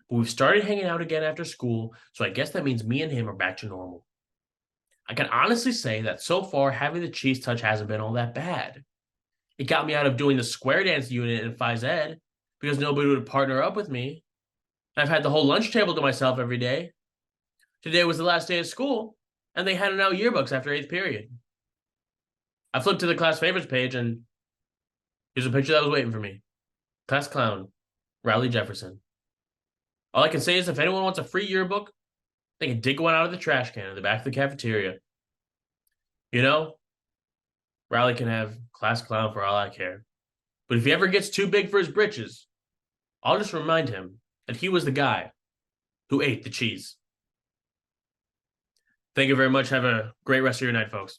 But we've started hanging out again after school, so I guess that means me and him are back to normal. I can honestly say that so far, having the cheese touch hasn't been all that bad. It got me out of doing the square dance unit in phys ed because nobody would partner up with me. I've had the whole lunch table to myself every day. Today was the last day of school, and they handed out yearbooks after 8th period. I flipped to the class favorites page, and here's a picture that was waiting for me. Class clown, Riley Jefferson. All I can say is if anyone wants a free yearbook, they can dig one out of the trash can in the back of the cafeteria. You know, Riley can have class clown for all I care. But if he ever gets too big for his britches, I'll just remind him that he was the guy who ate the cheese. Thank you very much. Have a great rest of your night, folks.